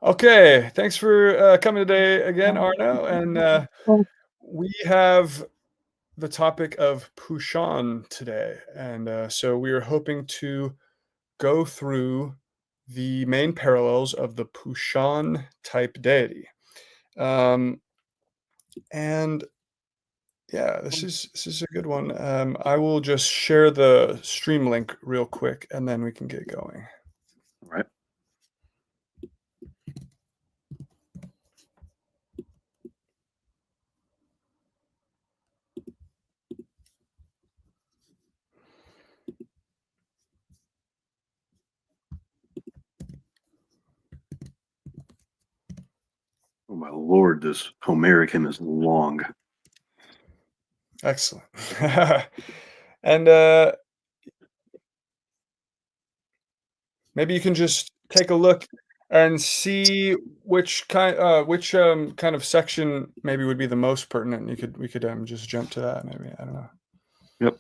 Okay, thanks for coming today again, Arno. And we have the topic of Pushan today. And so we are hoping to go through the main parallels of the Pushan type deity. Um, and yeah, this is a good one. I will just share the stream link real quick, and then we can get going. All right. Oh my lord, this Homeric hymn is long. Excellent. And maybe you can just take a look and see which kind of section maybe would be the most pertinent. We could just jump to that maybe. I don't know. Yep.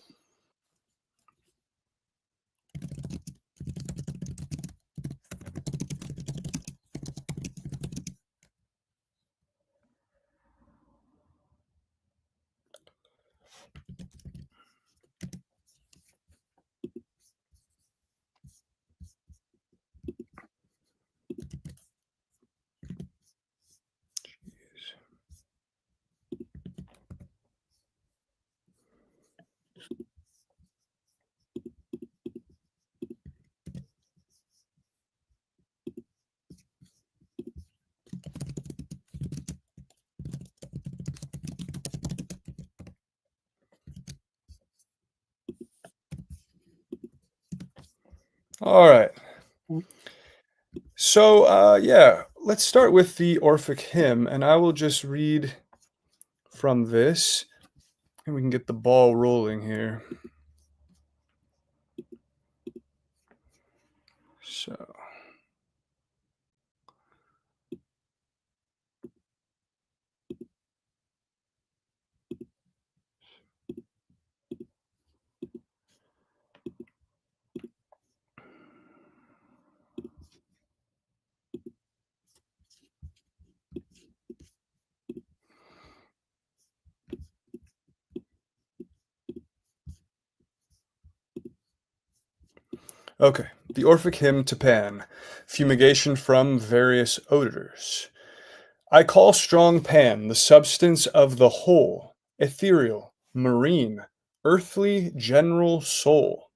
All right. So yeah, let's start with the Orphic hymn, and I will just read from this, and we can get the ball rolling here. So. Okay, the Orphic hymn to Pan, fumigation from various odors. I call strong Pan the substance of the whole, ethereal, marine, earthly, general soul,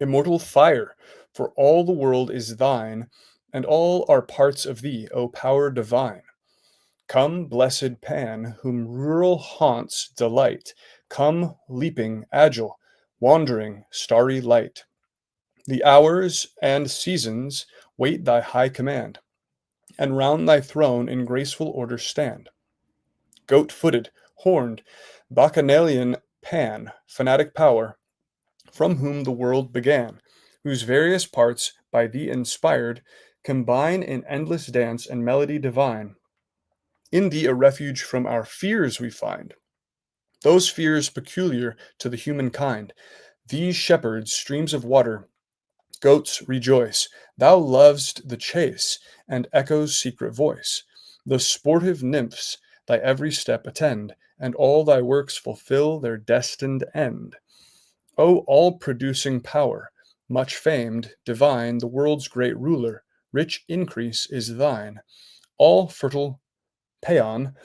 immortal fire, for all the world is thine, and all are parts of thee, O power divine. Come, blessed Pan, whom rural haunts delight, come, leaping, agile, wandering, starry light. The hours and seasons wait thy high command, and round thy throne in graceful order stand. Goat-footed, horned, bacchanalian Pan, fanatic power, from whom the world began, whose various parts, by thee inspired, combine in endless dance and melody divine. In thee a refuge from our fears we find, those fears peculiar to the human kind. These shepherds, streams of water, goats rejoice, thou lov'st the chase, and echo's secret voice. The sportive nymphs thy every step attend, and all thy works fulfill their destined end. O all-producing power, much famed, divine, the world's great ruler, rich increase is thine. All fertile Paeon,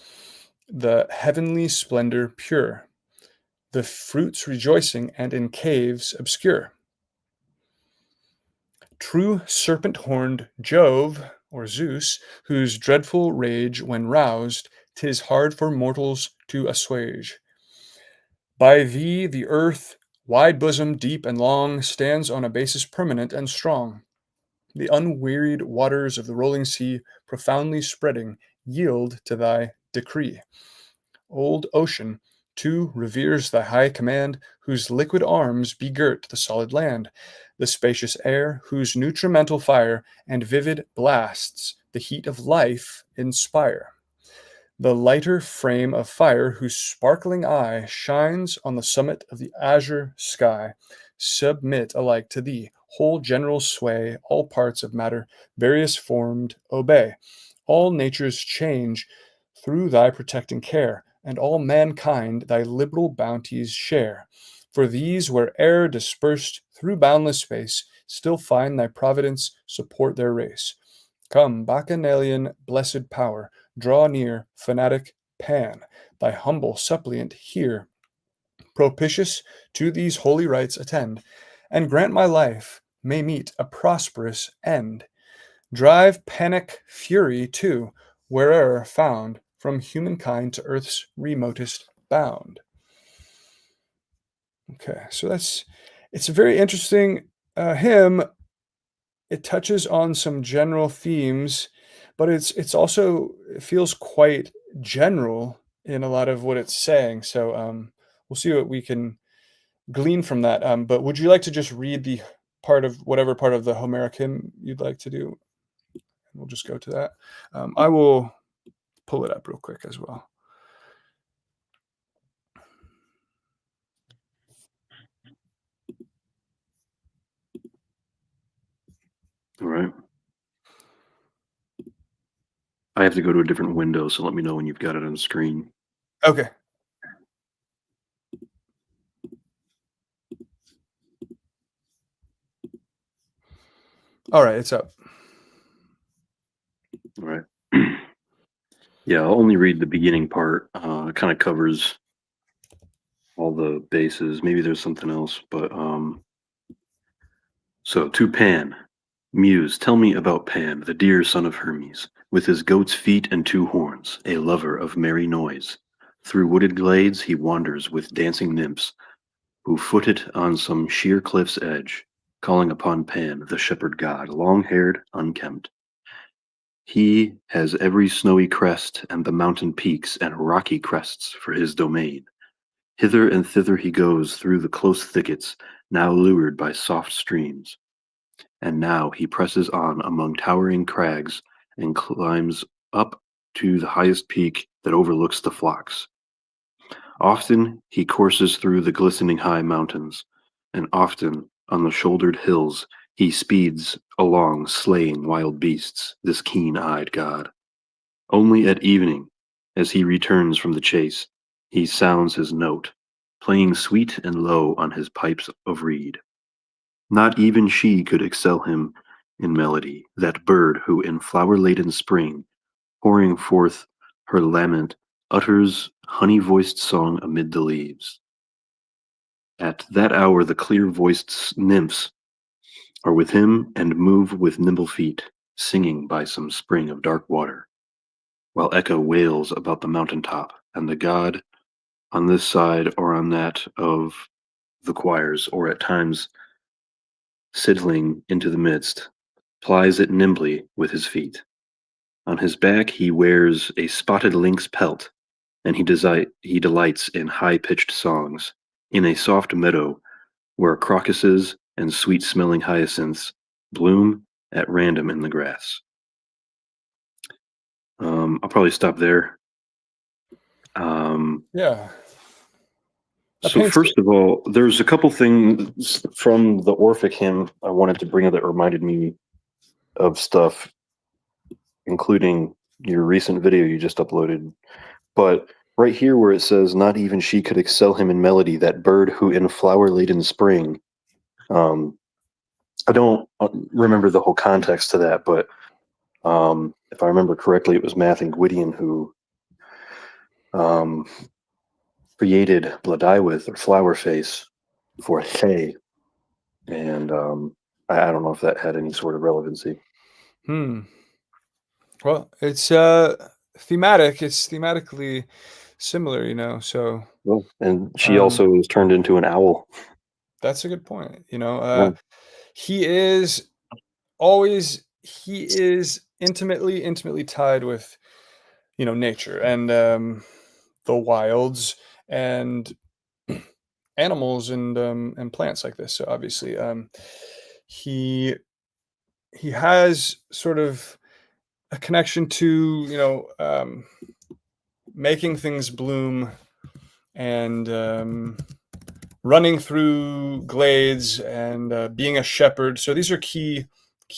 the heavenly splendor pure, the fruits rejoicing and in caves obscure. True serpent-horned Jove, or Zeus, whose dreadful rage when roused, 'tis hard for mortals to assuage. By thee the earth, wide bosomed, deep and long, stands on a basis permanent and strong. The unwearied waters of the rolling sea, profoundly spreading, yield to thy decree. Old ocean, too, reveres thy high command, whose liquid arms begirt the solid land. The spacious air, whose nutrimental fire and vivid blasts the heat of life inspire. The lighter frame of fire, whose sparkling eye shines on the summit of the azure sky, submit alike to thee, whole general sway, all parts of matter, various formed, obey. All natures change through thy protecting care, and all mankind thy liberal bounties share. For these, where'er dispersed through boundless space, still find thy providence support their race. Come, Bacchanalian blessed power, draw near, fanatic Pan, thy humble suppliant hear, propitious to these holy rites attend, and grant my life may meet a prosperous end. Drive panic fury too, where'er found, from humankind to earth's remotest bound. Okay, so it's a very interesting hymn. It touches on some general themes, but it's also, it feels quite general in a lot of what it's saying. So we'll see what we can glean from that. But would you like to just read the part of whatever part of the Homeric hymn you'd like to do? We'll just go to that. I will pull it up real quick as well. All right. I have to go to a different window, so let me know when you've got it on the screen. Okay. All right, it's up. All right. Yeah, I'll only read the beginning part. It kind of covers all the bases. Maybe there's something else, but so to Pan, Muse, tell me about Pan, the dear son of Hermes, with his goat's feet and two horns, a lover of merry noise. Through wooded glades he wanders with dancing nymphs, who foot it on some sheer cliff's edge, calling upon Pan, the shepherd god, long-haired, unkempt. He has every snowy crest and the mountain peaks and rocky crests for his domain. Hither and thither he goes through the close thickets, now lured by soft streams. And now he presses on among towering crags and climbs up to the highest peak that overlooks the flocks. Often he courses through the glistening high mountains, and often on the shouldered hills he speeds along slaying wild beasts, this keen-eyed god. Only at evening, as he returns from the chase, he sounds his note, playing sweet and low on his pipes of reed. Not even she could excel him in melody, that bird who in flower-laden spring, pouring forth her lament, utters honey-voiced song amid the leaves. At that hour the clear-voiced nymphs are with him and move with nimble feet, singing by some spring of dark water, while echo wails about the mountain top, and the god on this side or on that of the choirs, or at times sidling into the midst, plies it nimbly with his feet. On his back he wears a spotted lynx pelt, and he delights in high-pitched songs, in a soft meadow where crocuses and sweet-smelling hyacinths bloom at random in the grass. I'll probably stop there. Yeah. That So paints first of all, there's a couple things from the Orphic hymn I wanted to bring up that reminded me of stuff, including your recent video you just uploaded. But right here where it says, not even she could excel him in melody, that bird who in flower-laden spring. I don't remember the whole context to that, but if I remember correctly, it was Math and Gwydion who created Blodeuwedd, or Flower Face, for Hay. And I don't know if that had any sort of relevancy. Well, it's thematic. It's thematically similar, so Well, and she also was turned into an owl. that's a good point. Yeah. He is intimately tied with, nature and the wilds and animals and plants like this. So obviously, he has sort of a connection to making things bloom and running through glades and being a shepherd. So these are key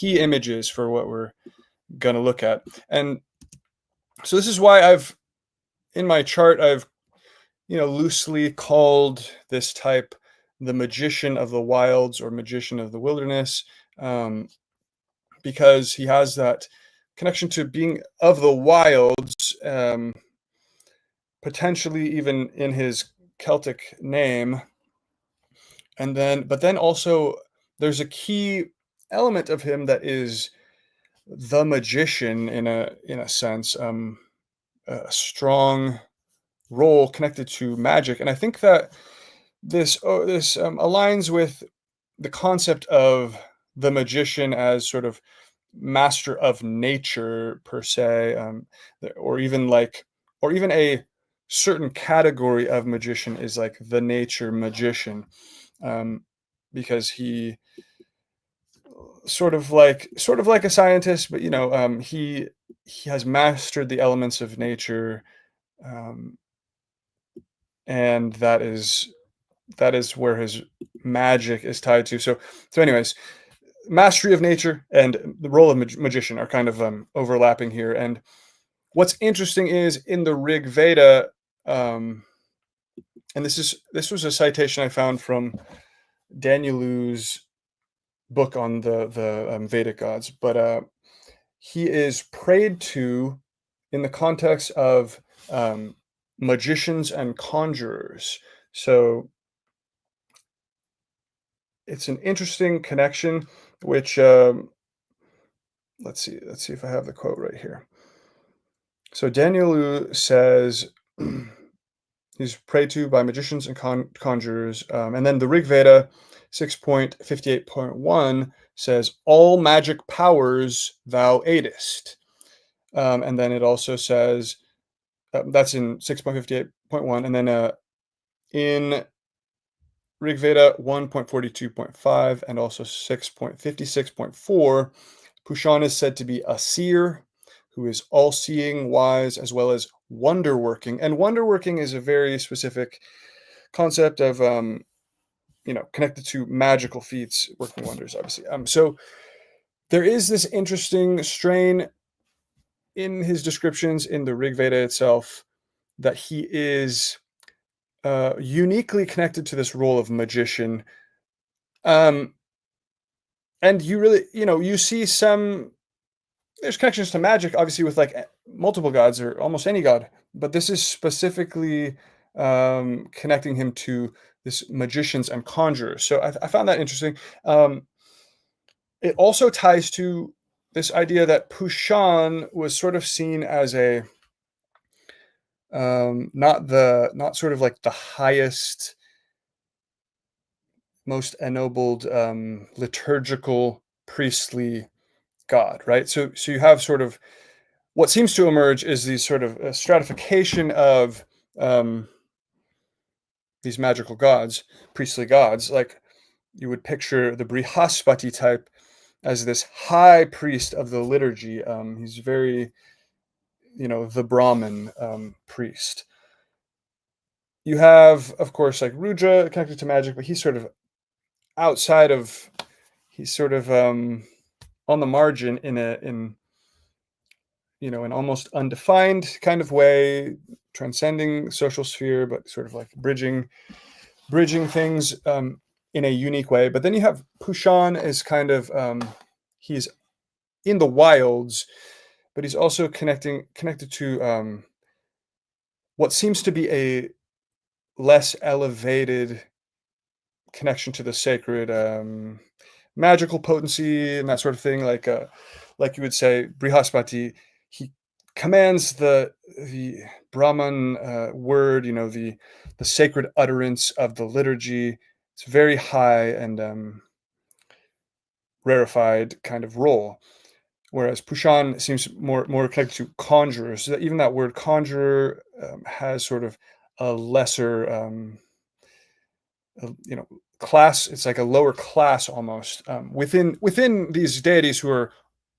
images for what we're going to look at. And so this is why in my chart, I've loosely called this type the magician of the wilds or magician of the wilderness, because he has that connection to being of the wilds, potentially even in his Celtic name. But then also there's a key element of him that is the magician in a sense, a strong role connected to magic. And I think that this aligns with the concept of the magician as sort of master of nature per se, or even a certain category of magician is like the nature magician, because he sort of like a scientist, but he has mastered the elements of nature, um, and that is where his magic is tied to. So anyways, mastery of nature and the role of magician are kind of overlapping here. And what's interesting is in the Rig Veda, and this was a citation I found from Daniel's book on the Vedic gods, but he is prayed to in the context of magicians and conjurers. So it's an interesting connection, which let's see if I have the quote right here. So Daniel says he's prayed to by magicians and conjurers, and then the Rig Veda 6.58.1 says, "All magic powers thou aidest," and then it also says, that's in 6.58.1, and then in Rig Veda 1.42.5 and also 6.56.4, Pushan is said to be a seer who is all-seeing, wise, as well as wonder-working. And wonder-working is a very specific concept of, connected to magical feats, working wonders, obviously. So there is this interesting strain in his descriptions in the Rig Veda itself that he is uniquely connected to this role of magician. And you really, you see there's connections to magic, obviously, with like multiple gods or almost any god, but this is specifically connecting him to this magicians and conjurers. So I found that interesting. It also ties to this idea that Pushan was sort of seen as a not sort of like the highest, most ennobled liturgical priestly god, right? So you have sort of what seems to emerge is these sort of stratification of these magical gods, priestly gods. Like you would picture the Brihaspati type as this high priest of the liturgy. He's very, the Brahmin priest. You have, of course, like Rudra connected to magic, but he's sort of outside of, he's sort of on the margin in an almost undefined kind of way, transcending social sphere, but sort of like bridging things in a unique way. But then you have Pushan is kind of he's in the wilds, but he's also connected to what seems to be a less elevated connection to the sacred, magical potency and that sort of thing. Like you would say, Brihaspati, he commands the Brahman word, the sacred utterance of the liturgy. It's very high and rarefied kind of role. Whereas Pushan seems more connected to conjurers. So even that word conjurer has sort of a lesser, class. It's like a lower class almost within these deities who are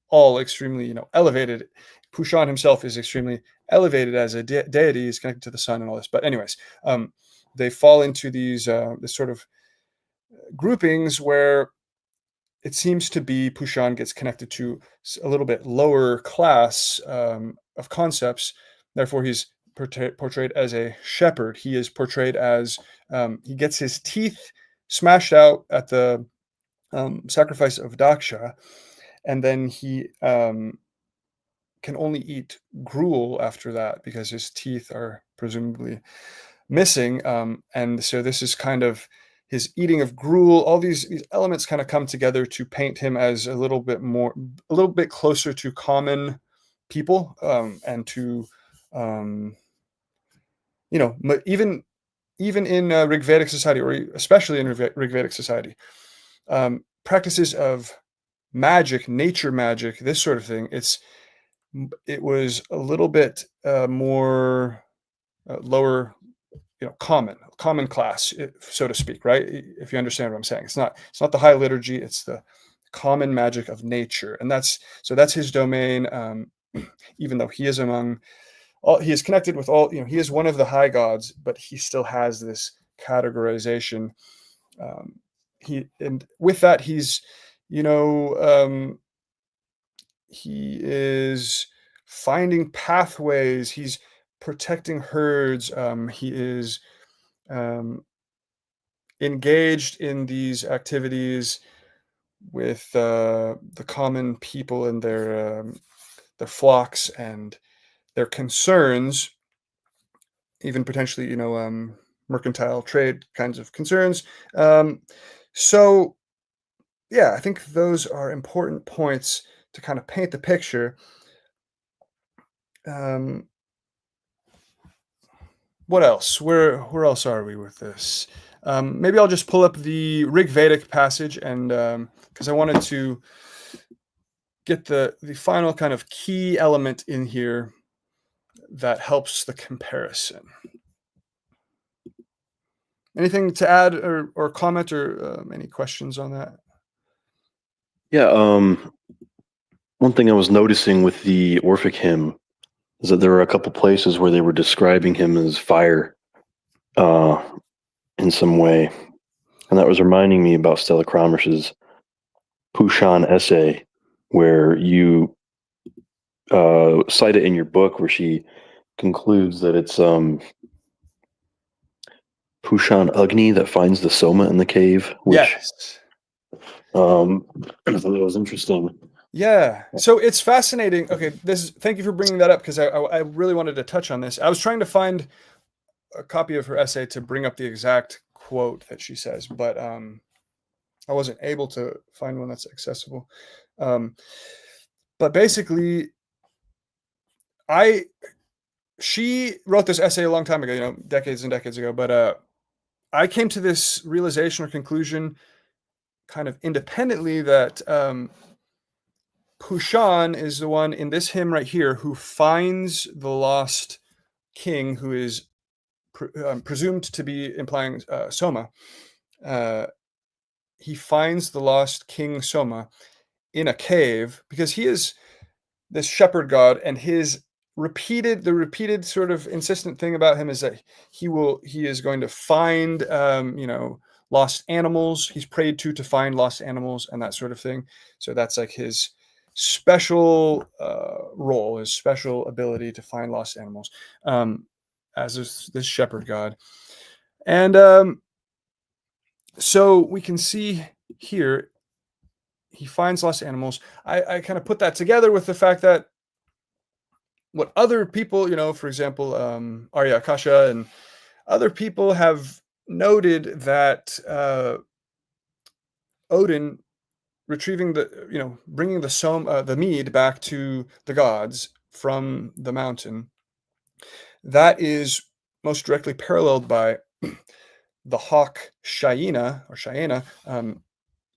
all extremely, elevated. Pushan himself is extremely elevated as a deity. He's connected to the sun and all this. But anyways, they fall into these this sort of groupings where it seems to be Pushan gets connected to a little bit lower class of concepts. Therefore, he's portrayed as a shepherd. He is portrayed as he gets his teeth smashed out at the sacrifice of Daksha, and then he can only eat gruel after that because his teeth are presumably missing. And so this is kind of his eating of gruel. All these elements kind of come together to paint him as a little bit closer to common people, and to, even in Rigvedic society, or especially in Rigvedic society, practices of magic, nature magic, this sort of thing. It was a little bit more lower, common class, so to speak, right? If you understand what I'm saying, it's not the high liturgy, it's the common magic of nature, and that's his domain. Even though he is he is connected with all, he is one of the high gods, but he still has this categorization. And with that, he's, he is finding pathways. He's protecting herds. He is engaged in these activities with the common people and their flocks and their concerns, even potentially, mercantile trade kinds of concerns. So, yeah, I think those are important points to kind of paint the picture. What else? Where else are we with this? Maybe I'll just pull up the Rigvedic passage, and because I wanted to get the final kind of key element in here that helps the comparison. Anything to add or comment, or any questions on that? Yeah, one thing I was noticing with the Orphic hymn is that there were a couple places where they were describing him as fire in some way. And that was reminding me about Stella Kramrisch's Pushan essay, where you cite it in your book, where she concludes that it's Pushan Agni that finds the Soma in the cave, which Yes. I thought that was interesting. Yeah. So it's fascinating. Okay, thank you for bringing that up, because I really wanted to touch on this. I was trying to find a copy of her essay to bring up the exact quote that she says, but I wasn't able to find one that's accessible. But basically, she wrote this essay a long time ago, decades and decades ago, but I came to this realization or conclusion kind of independently that Pushan is the one in this hymn right here who finds the lost king, who is presumed to be implying Soma. He finds the lost king Soma in a cave, because he is this shepherd god, and the repeated sort of insistent thing about him is that he is going to find lost animals. He's prayed to find lost animals and that sort of thing. So that's like his special role, his special ability to find lost animals, as this shepherd god. And so we can see here, he finds lost animals. I kind of put that together with the fact that what other people, for example, Arya Akasha and other people have noted that Odin retrieving bringing the mead back to the gods from the mountain, that is most directly paralleled by the hawk Shayena,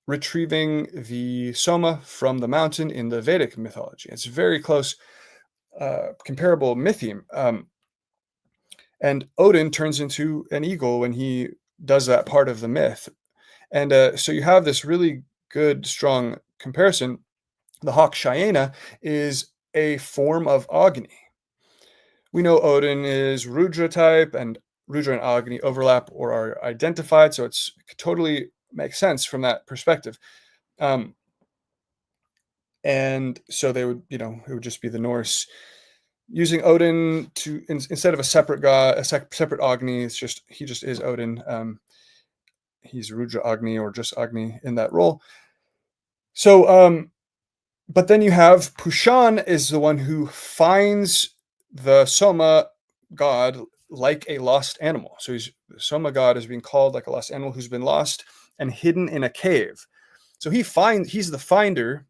retrieving the soma from the mountain in the Vedic mythology. It's very close, comparable myth theme. And Odin turns into an eagle when he does that part of the myth. And so you have this really good, strong comparison. The hawk Shayena is a form of Agni. We know Odin is Rudra type, and Rudra and Agni overlap or are identified, so it totally makes sense from that perspective. And so they would, it would just be the Norse using Odin to instead of a separate god, a separate Agni. It's just he just is Odin. He's Rudra Agni or just Agni in that role. So, but then you have Pushan is the one who finds the Soma god like a lost animal. So the Soma god is being called like a lost animal who's been lost and hidden in a cave. So he's the finder,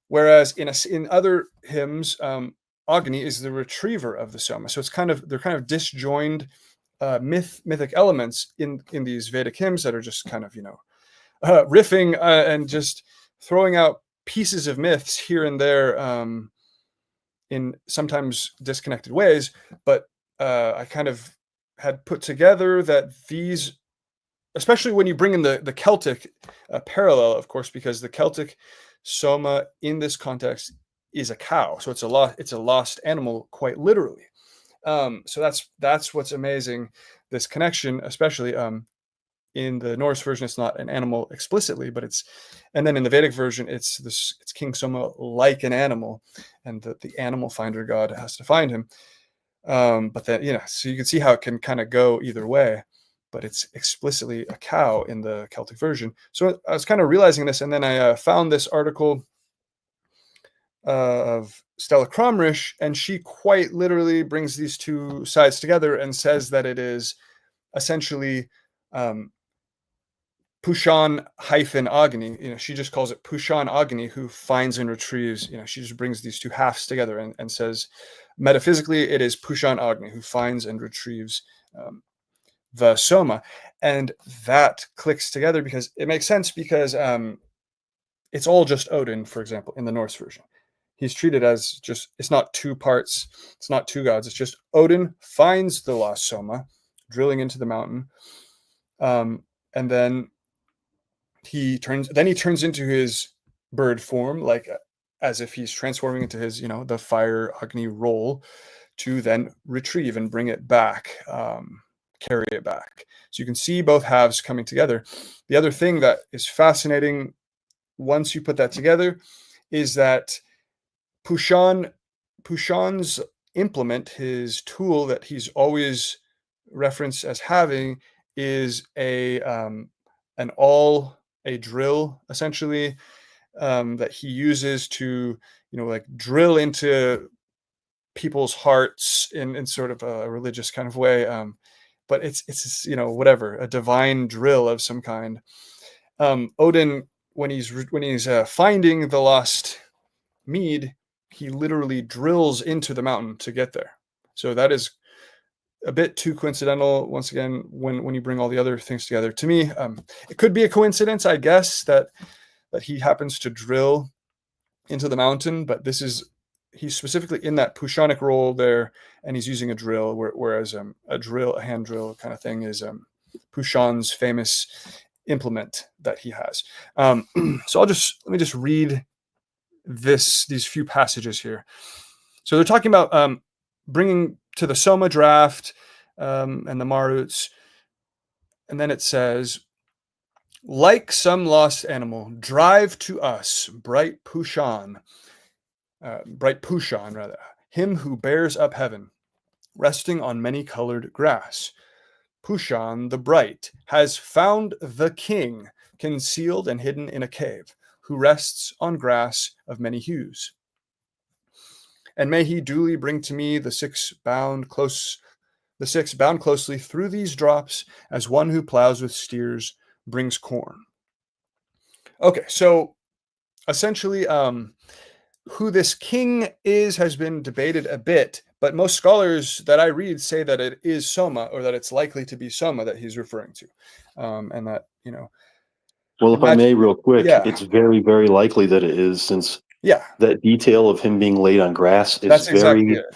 whereas in other hymns, Agni is the retriever of the Soma. So they're kind of disjoined mythic elements in these Vedic hymns that are just kind of riffing and just throwing out pieces of myths here and there in sometimes disconnected ways. But I kind of had put together that these, especially when you bring in the Celtic parallel, of course, because the Celtic Soma in this context is a cow, so it's a lost animal, quite literally. So that's what's amazing. This connection, especially in the Norse version, it's not an animal explicitly, but and then in the Vedic version, it's King Soma like an animal, and the animal finder god has to find him. But then so you can see how it can kind of go either way. But it's explicitly a cow in the Celtic version. So I was kind of realizing this, and then I found this article of Stella Kramrisch, and she quite literally brings these two sides together and says that it is essentially Pushan hyphen Agni. She just calls it Pushan Agni, who finds and retrieves. She just brings these two halves together and says, metaphysically, it is Pushan Agni who finds and retrieves the Soma, and that clicks together because it makes sense, because it's all just Odin, for example, in the Norse version. He's treated as it's not two parts, it's not two gods, it's just Odin finds the lost Soma, drilling into the mountain, and then he turns into his bird form, like as if he's transforming into his, the fire Agni role, to then retrieve and bring it back, carry it back. So you can see both halves coming together. The other thing that is fascinating once you put that together is that Pushan's implement, his tool that he's always referenced as having, is a drill, essentially, that he uses to like drill into people's hearts in sort of a religious kind of way. But it's whatever, a divine drill of some kind. Odin, when he's finding the lost mead, he literally drills into the mountain to get there. So that is a bit too coincidental, once again, when you bring all the other things together. To me, it could be a coincidence, I guess, that he happens to drill into the mountain, but he's specifically in that Pushanic role there, and he's using a drill, whereas a hand drill kind of thing, is Pushan's famous implement that he has. So let me just read these few passages here. So they're talking about bringing to the Soma draft and the Maruts, and then it says, like some lost animal, drive to us, bright Pushan, rather, him who bears up heaven, resting on many-colored grass. Pushan the bright has found the king, concealed and hidden in a cave, who rests on grass of many hues. And may he duly bring to me the six bound closely through these drops, as one who plows with steers brings corn. Okay, so essentially, who this king is has been debated a bit, but most scholars that I read say that it is Soma, or that it's likely to be Soma that he's referring to, and that Well, if I may, real quick, yeah, it's very, very likely that it is, since yeah, that detail of him being laid on grass is that's exactly very, it.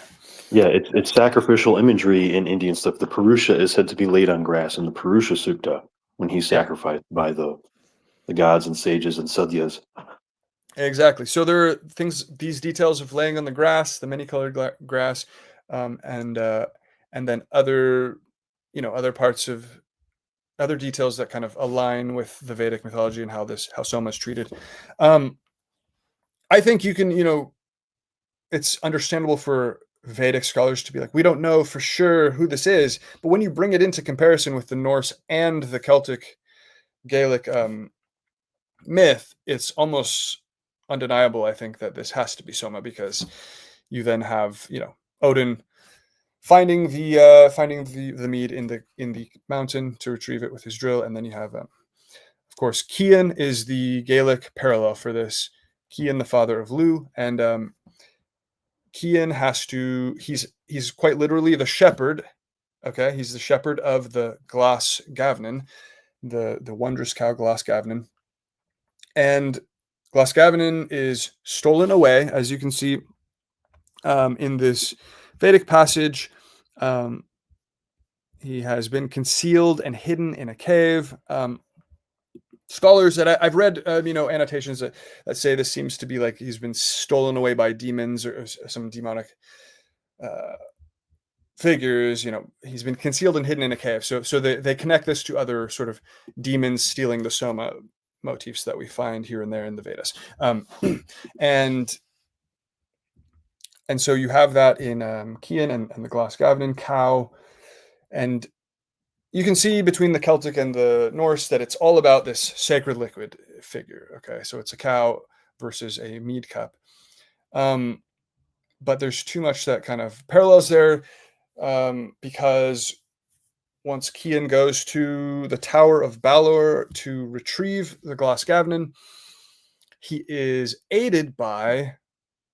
yeah, it's sacrificial imagery in Indian stuff. The Purusha is said to be laid on grass in the Purusha Sukta when he's Yeah, sacrificed by the gods and sages and sadhyas. exactly. So there are these details of laying on the grass, the many-colored grass, and then other other details that kind of align with the Vedic mythology and how Soma is treated. I think you can, it's understandable for Vedic scholars to be like, we don't know for sure who this is, but when you bring it into comparison with the Norse and the Celtic Gaelic myth, it's almost undeniable, I think, that this has to be Soma, because you then have, Odin finding the mead in the mountain to retrieve it with his drill, and then you have, of course, Cian is the Gaelic parallel for this. Cian, the father of Lu, and Cian he's quite literally the shepherd. Okay, he's the shepherd of the Glas Gavnin, the wondrous cow Glas Gavnin, and Glas Gavnin is stolen away, as you can see in this Vedic passage. He has been concealed and hidden in a cave. Scholars that I've read, annotations that say this seems to be like he's been stolen away by demons or some demonic figures. He's been concealed and hidden in a cave. So they connect this to other sort of demons stealing the Soma motifs that we find here and there in the Vedas. And so you have that in Cian and the Glas Gavnin cow. And you can see between the Celtic and the Norse that it's all about this sacred liquid figure. Okay, so it's a cow versus a mead cup. But there's too much that kind of parallels there, because once Cian goes to the Tower of Balor to retrieve the Glas Gavnin, he is aided by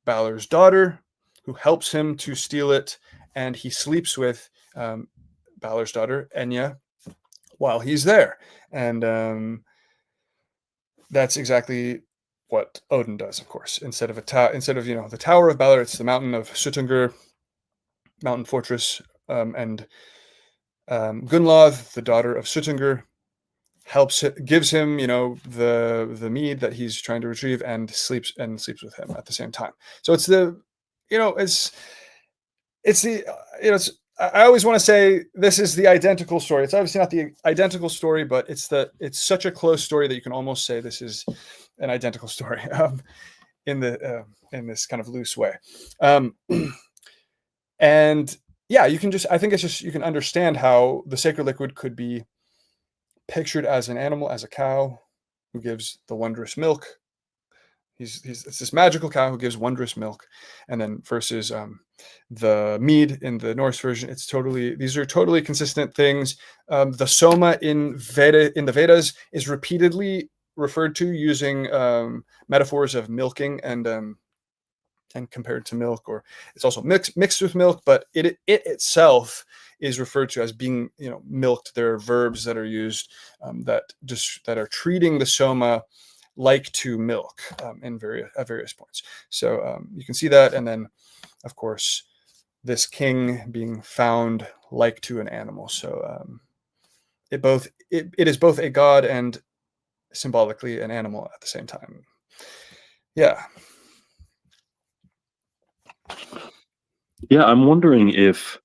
Balor's daughter, who helps him to steal it, and he sleeps with Balor's daughter, Enya, while he's there. And that's exactly what Odin does, of course. Instead of the Tower of Balor, it's the mountain of Suttungr, mountain fortress, and Gunnlod, the daughter of Suttungr, gives him, the mead that he's trying to retrieve, and sleeps with him at the same time. So it's I always want to say this is the identical story. It's obviously not the identical story, but it's such a close story that you can almost say this is an identical story in this kind of loose way. And yeah, you can you can understand how the sacred liquid could be pictured as an animal, as a cow who gives the wondrous milk. It's this magical cow who gives wondrous milk, and then versus the mead in the Norse version, these are totally consistent things. The Soma in the Vedas is repeatedly referred to using metaphors of milking and compared to milk, or it's also mixed with milk, but it itself is referred to as being milked. There are verbs that are used that are treating the Soma like to milk at various points. So you can see that, and then of course this king being found like to an animal. So it is both a god and symbolically an animal at the same time. Yeah. Yeah, I'm wondering if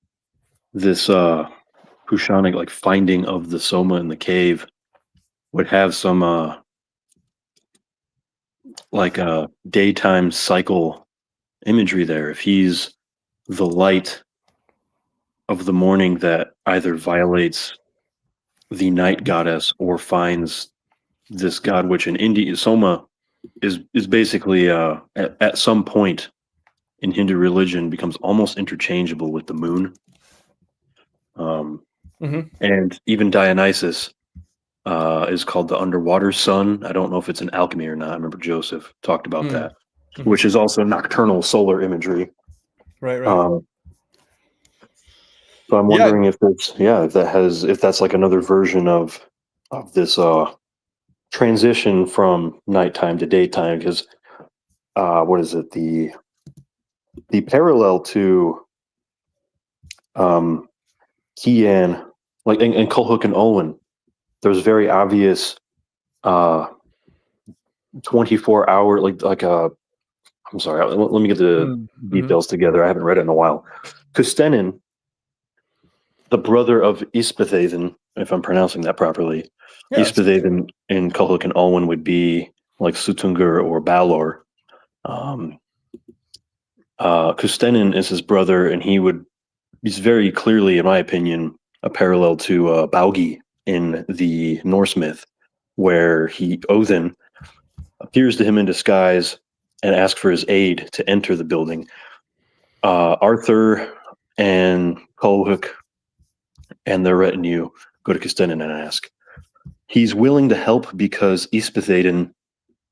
this Pushanic like finding of the Soma in the cave would have some like a daytime cycle imagery there. If he's the light of the morning that either violates the night goddess or finds this god, which in India Soma is basically at some point in Hindu religion becomes almost interchangeable with the moon. And even Dionysus is called the underwater sun. I don't know if it's an alchemy or not. I remember Joseph talked about that, which is also nocturnal solar imagery. Right. So I'm wondering if that's like another version of this transition from nighttime to daytime, because what is it, the parallel to Cian, like and Kulhuk and Olwen, there's very obvious 24-hour I'm sorry, let me get the details together. I haven't read it in a while. Kustenin the brother of Ispathaden, if I'm pronouncing that properly. Yeah, Ispathaden in Culhwch and Olwen would be like Sutungur or Balor. Custennin is his brother, and he's very clearly, in my opinion, a parallel to Baugi in the Norse myth, where Odin appears to him in disguise and asks for his aid to enter the building. Arthur and Culhwch and their retinue go to Custennin and ask. He's willing to help because Ispathaden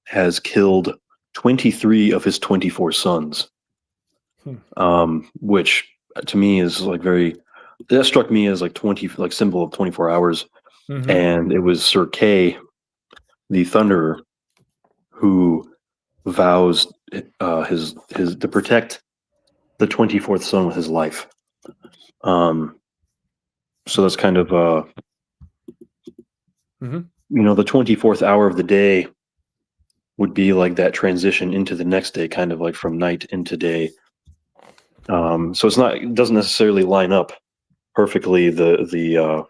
has killed 23 of his 24 sons, which to me is like that struck me as like 20, like symbol of 24 hours. Mm-hmm. And it was Sir Kay, the Thunderer, who vows to protect the 24th son with his life. So that's kind of Mm-hmm. the 24th hour of the day would be like that transition into the next day, kind of like from night into day. So it doesn't necessarily line up perfectly the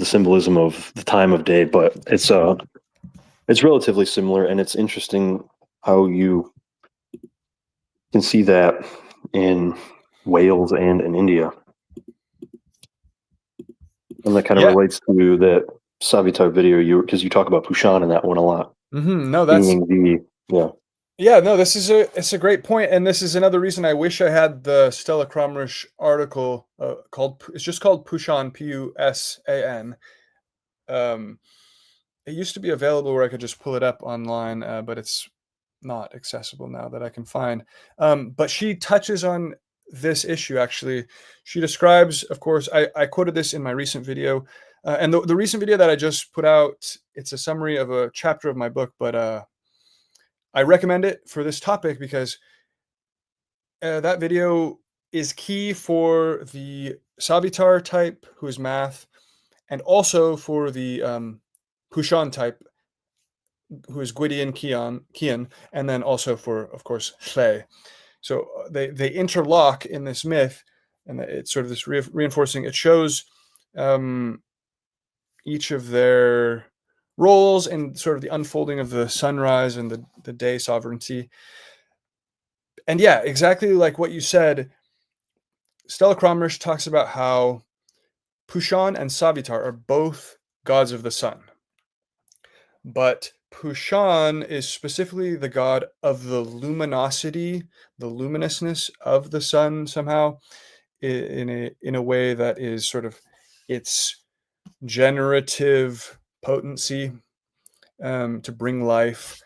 symbolism of the time of day, but it's relatively similar, and it's interesting how you can see that in Wales and in India. And that kind of relates to that Savitar video because you talk about Pushan in that one a lot. Mm-hmm. No, that's Yeah, no, it's a great point, and this is another reason I wish I had the Stella Kramrisch article it's just called Pushan, Pusan. It used to be available where I could just pull it up online, but it's not accessible now that I can find. But she touches on this issue, actually. She describes, of course, I quoted this in my recent video, and the recent video that I just put out, it's a summary of a chapter of my book, but I recommend it for this topic because that video is key for the Savitar type, who is math, and also for the Pushan type, who is Gwydion, Cian, and then also for, of course, Lle. So they interlock in this myth, and it's sort of this reinforcing. It shows each of their roles and sort of the unfolding of the sunrise and the day sovereignty. And yeah, exactly like what you said, Stella Kramrisch talks about how Pushan and Savitar are both gods of the sun. But Pushan is specifically the god of the luminosity, the luminousness of the sun somehow, in a way that is sort of its generative potency to bring life.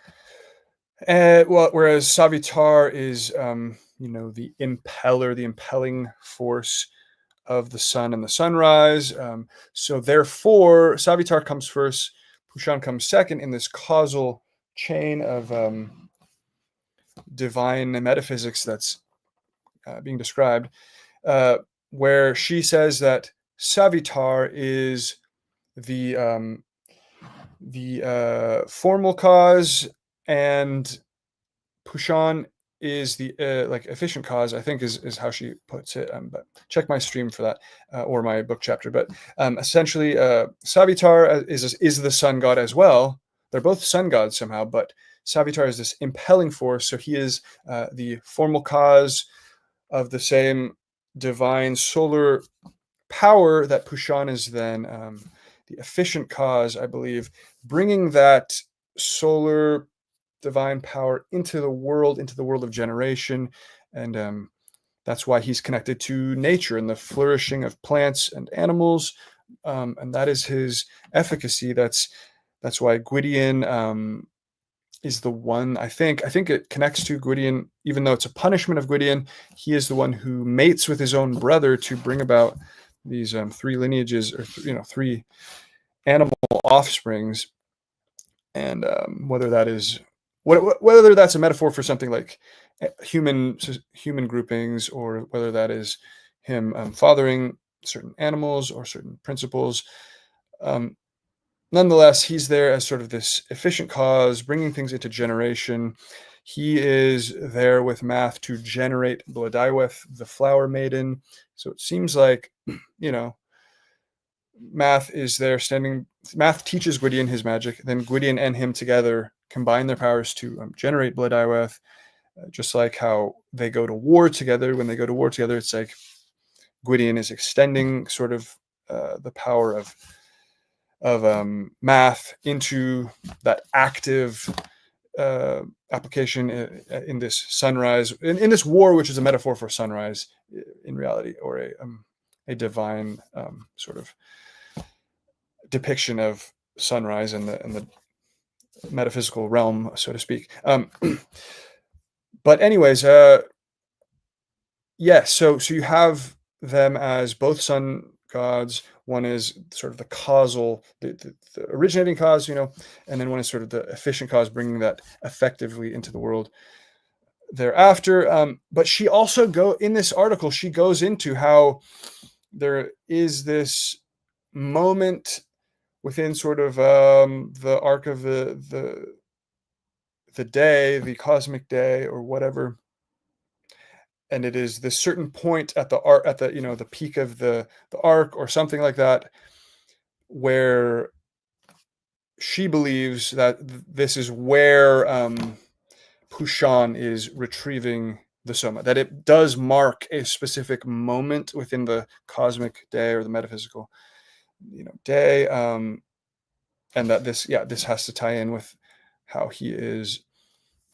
Whereas Savitar is, the impeller, the impelling force of the sun and the sunrise. So therefore, Savitar comes first, Pushan comes second in this causal chain of divine metaphysics that's being described, where she says that Savitar is the formal cause, and Pushan is the efficient cause, I think is how she puts it. But check my stream for that, or my book chapter. But essentially, Savitar is the sun god as well. They're both sun gods somehow, but Savitar is this impelling force. So he is the formal cause of the same divine solar power that Pushan is then the efficient cause, I believe, bringing that solar divine power into the world of generation. And that's why he's connected to nature and the flourishing of plants and animals. And that is his efficacy. That's why Gwydion is the one, I think it connects to Gwydion, even though it's a punishment of Gwydion. He is the one who mates with his own brother to bring about these three lineages, or three animal offsprings. And whether that's a metaphor for something like human groupings, or whether that is him fathering certain animals or certain principles, nonetheless, he's there as sort of this efficient cause, bringing things into generation. He is there with Math to generate Blodaiweth, the Flower Maiden. So it seems like, Math is there standing. Math teaches Gwydion his magic. Then Gwydion and him together combine their powers to generate Blodaiweth. Just like how they go to war together. When they go to war together, it's like Gwydion is extending sort of the power of Math into that active application in this sunrise, in this war, which is a metaphor for sunrise in reality, or a divine sort of depiction of sunrise in the metaphysical realm, so to speak. But anyways, yes. So you have them as both sun gods. One is sort of the causal, the originating cause, and then one is sort of the efficient cause, bringing that effectively into the world thereafter. But she also in this article, she goes into how there is this moment within sort of the arc of the day, the cosmic day, or whatever. And it is this certain point at the arc, at the the peak of the arc, or something like that, where she believes that this is where Pushan is retrieving the Soma, that it does mark a specific moment within the cosmic day, or the metaphysical day, and that this has to tie in with how he is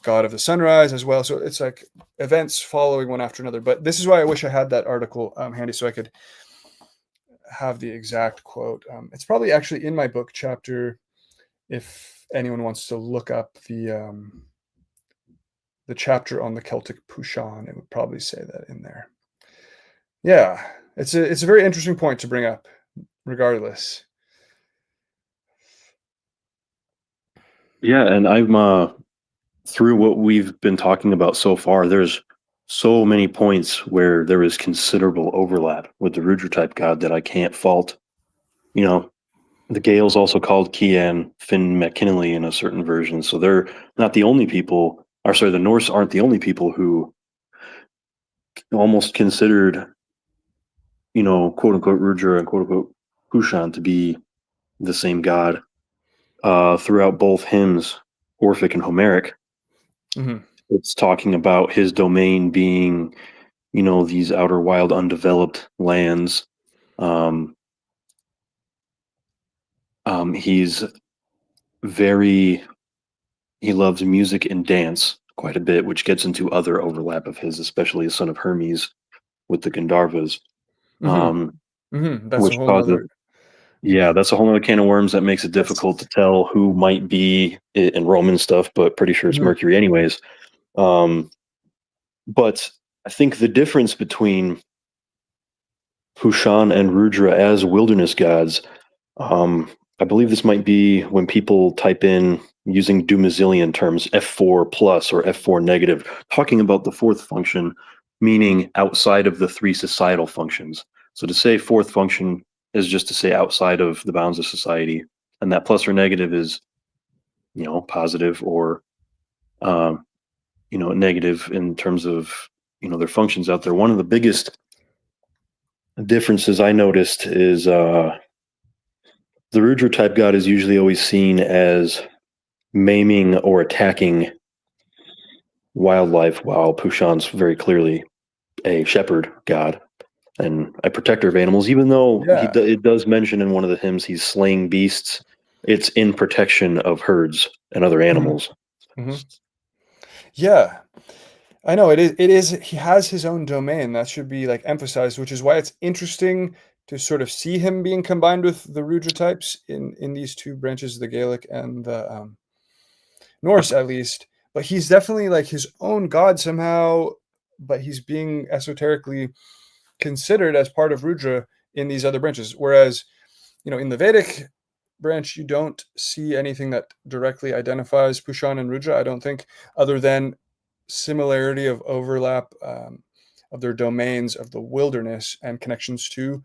god of the sunrise as well. So it's like events following one after another. But this is why I wish I had that article handy, so I could have the exact quote. It's probably actually in my book chapter, if anyone wants to look up the chapter on the Celtic Pushan. It would probably say that in there. Yeah, it's a very interesting point to bring up, regardless. Yeah, and I'm through what we've been talking about so far, there's so many points where there is considerable overlap with the Rudra type god that I can't fault. The Gael's also called Kian, Finn McKinley in a certain version, so they're not the only people, or sorry, the Norse aren't the only people who almost considered, quote unquote Rudra and quote unquote Pushan to be the same god. Throughout both hymns, Orphic and Homeric, Mm-hmm. it's talking about his domain being, these outer wild, undeveloped lands. He's he loves music and dance quite a bit, which gets into other overlap of his, especially the son of Hermes with the Gandharvas, Mm-hmm. Mm-hmm. That's a which whole causes, nother. yeah, that's a whole other can of worms that makes it difficult to tell who might be in Roman stuff, but pretty sure it's Mm-hmm. Mercury anyways. But I think the difference between Pushan and Rudra as wilderness gods, I believe this might be when people type in using Dumazillion terms F4 plus or F4 negative, talking about the fourth function, meaning outside of the three societal functions. So to say fourth function is just to say outside of the bounds of society, and that plus or negative is, positive or, negative in terms of, their functions out there. One of the biggest differences I noticed is the Rudra type god is usually always seen as maiming or attacking wildlife, while Pushan's very clearly a shepherd god and a protector of animals. Even though Yeah. it does mention in one of the hymns he's slaying beasts, it's in protection of herds and other Mm-hmm. animals. Mm-hmm. Yeah. I know it is. It is. He has his own domain that should be like emphasized, which is why it's interesting to sort of see him being combined with the Rudra types in these two branches, the Gaelic and the Norse, at least. But he's definitely like his own god somehow. But he's being esoterically considered as part of Rudra in these other branches. Whereas, in the Vedic branch, you don't see anything that directly identifies Pushan and Rudra. I don't think, other than similarity of overlap of their domains of the wilderness and connections to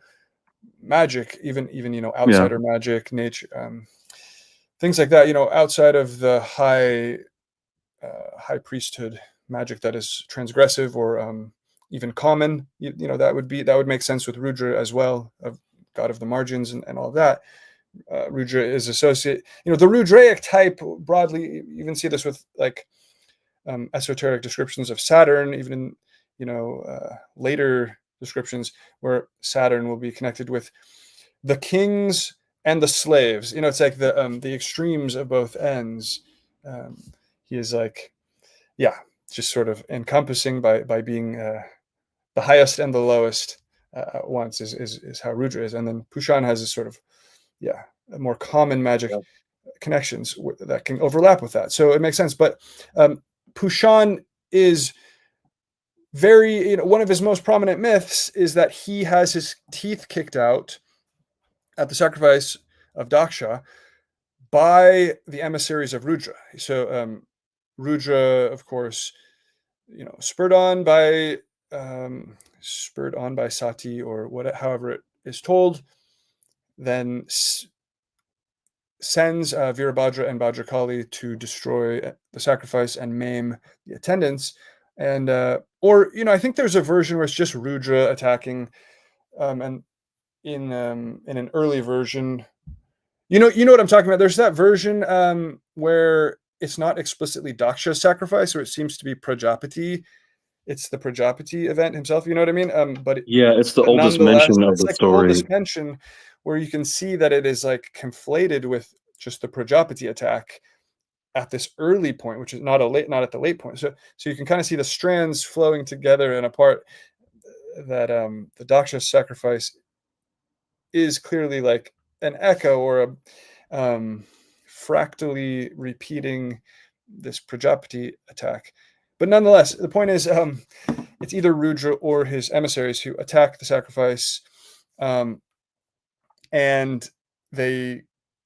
magic, even Yeah. outsider magic, nature, things like that. Outside of the high high priesthood magic that is transgressive or even common. That would make sense with Rudra as well, of god of the margins and all of that. Rudra is associated, the Rudraic type broadly. You even see this with like esoteric descriptions of Saturn, even in later descriptions where Saturn will be connected with the kings and the slaves. It's like the extremes of both ends. He is like, just sort of encompassing by being the highest and the lowest at once is how Rudra is. And then Pushan has this sort of more common magic connections that can overlap with that. So it makes sense. But Pushan is very, one of his most prominent myths is that he has his teeth kicked out at the sacrifice of Daksha by the emissaries of Rudra. So Rudra, of course, spurred on by Sati, or however it is told, then sends Virabhadra and Bhadrakali to destroy the sacrifice and maim the attendants. And I think there's a version where it's just Rudra attacking, and in an early version, you know what I'm talking about. There's that version where it's not explicitly Daksha's sacrifice, or it seems to be Prajapati. It's the Prajapati event himself. You know what I mean? It's the oldest nonetheless, mention of it's the like story. the oldest mention, where you can see that it is like conflated with just the Prajapati attack at this early point, which is not at the late point. So you can kind of see the strands flowing together and apart. That the Daksha sacrifice is clearly like an echo or a fractally repeating this Prajapati attack. But nonetheless, the point is, it's either Rudra or his emissaries who attack the sacrifice, and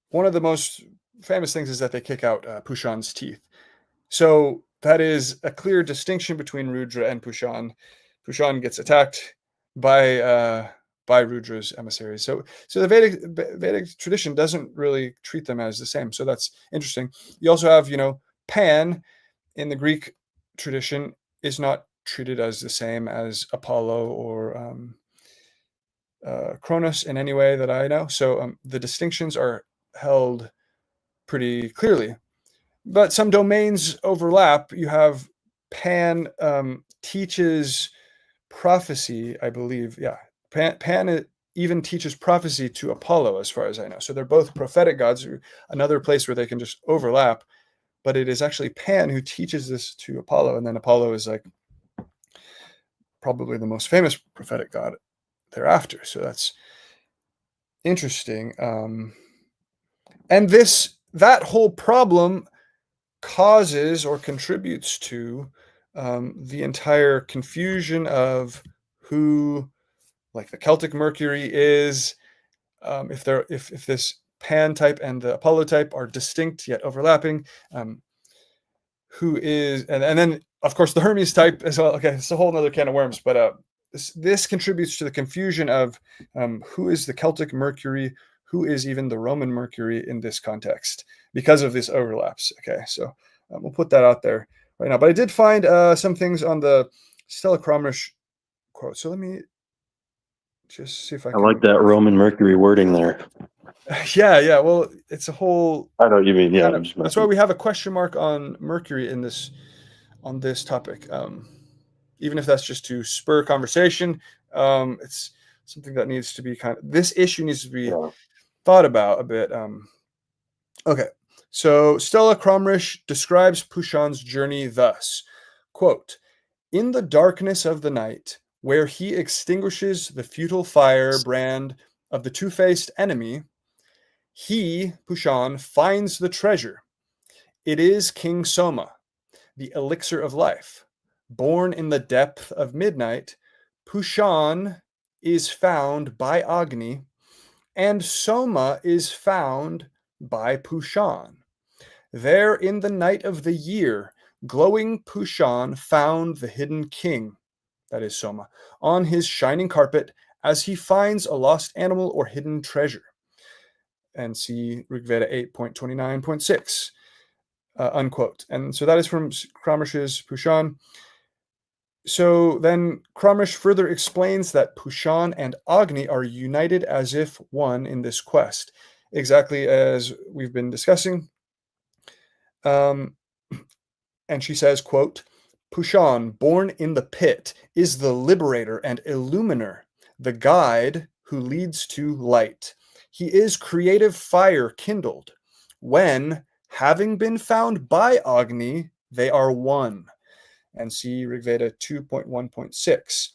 one of the most famous things is that they kick out Pushan's teeth. So that is a clear distinction between Rudra and Pushan. Pushan gets attacked by Rudra's emissaries. So the Vedic tradition doesn't really treat them as the same. So that's interesting. You also have, Pan in the Greek tradition is not treated as the same as Apollo or Cronus in any way that I know. So the distinctions are held pretty clearly. But some domains overlap. You have Pan teaches prophecy, I believe. Yeah, Pan even teaches prophecy to Apollo, as far as I know. So they're both prophetic gods. Another place where they can just overlap. But it is actually Pan who teaches this to Apollo, and then Apollo is like probably the most famous prophetic god thereafter. So that's interesting. And that whole problem causes or contributes to the entire confusion of who, like, the Celtic Mercury is, if this Pan type and the Apollo type are distinct yet overlapping, who is, and then of course the Hermes type as well. Okay, it's a whole other can of worms, but this contributes to the confusion of who is the Celtic Mercury, who is even the Roman Mercury in this context, because of these overlaps. Okay, so we'll put that out there right now. But I did find some things on the Stella Kramrisch quote. So let me just see if I can. like that Roman Mercury wording there. Yeah. Well, it's a whole. I know what you mean. Yeah, that's why we have a question mark on Mercury on this topic. Even if that's just to spur conversation, it's something that needs to be this issue needs to be thought about a bit. Okay, so Stella Kramrisch describes Pushan's journey thus, quote, "In the darkness of the night, where he extinguishes the futile firebrand of the two-faced enemy, he, Pushan, finds the treasure. It is King Soma, the elixir of life. Born in the depth of midnight, Pushan is found by Agni, and Soma is found by Pushan. There in the night of the year, glowing Pushan found the hidden king, that is Soma, on his shining carpet as he finds a lost animal or hidden treasure." And see Rigveda 8.29.6. unquote. And so that is from Kramrisch's Pushan. So then Kramrisch further explains that Pushan and Agni are united as if one in this quest, exactly as we've been discussing. And she says, quote, Pushan, born in the pit, is the liberator and illuminer, the guide who leads to light. He is creative fire kindled. When, having been found by Agni, they are one. And see Rigveda 2.1.6.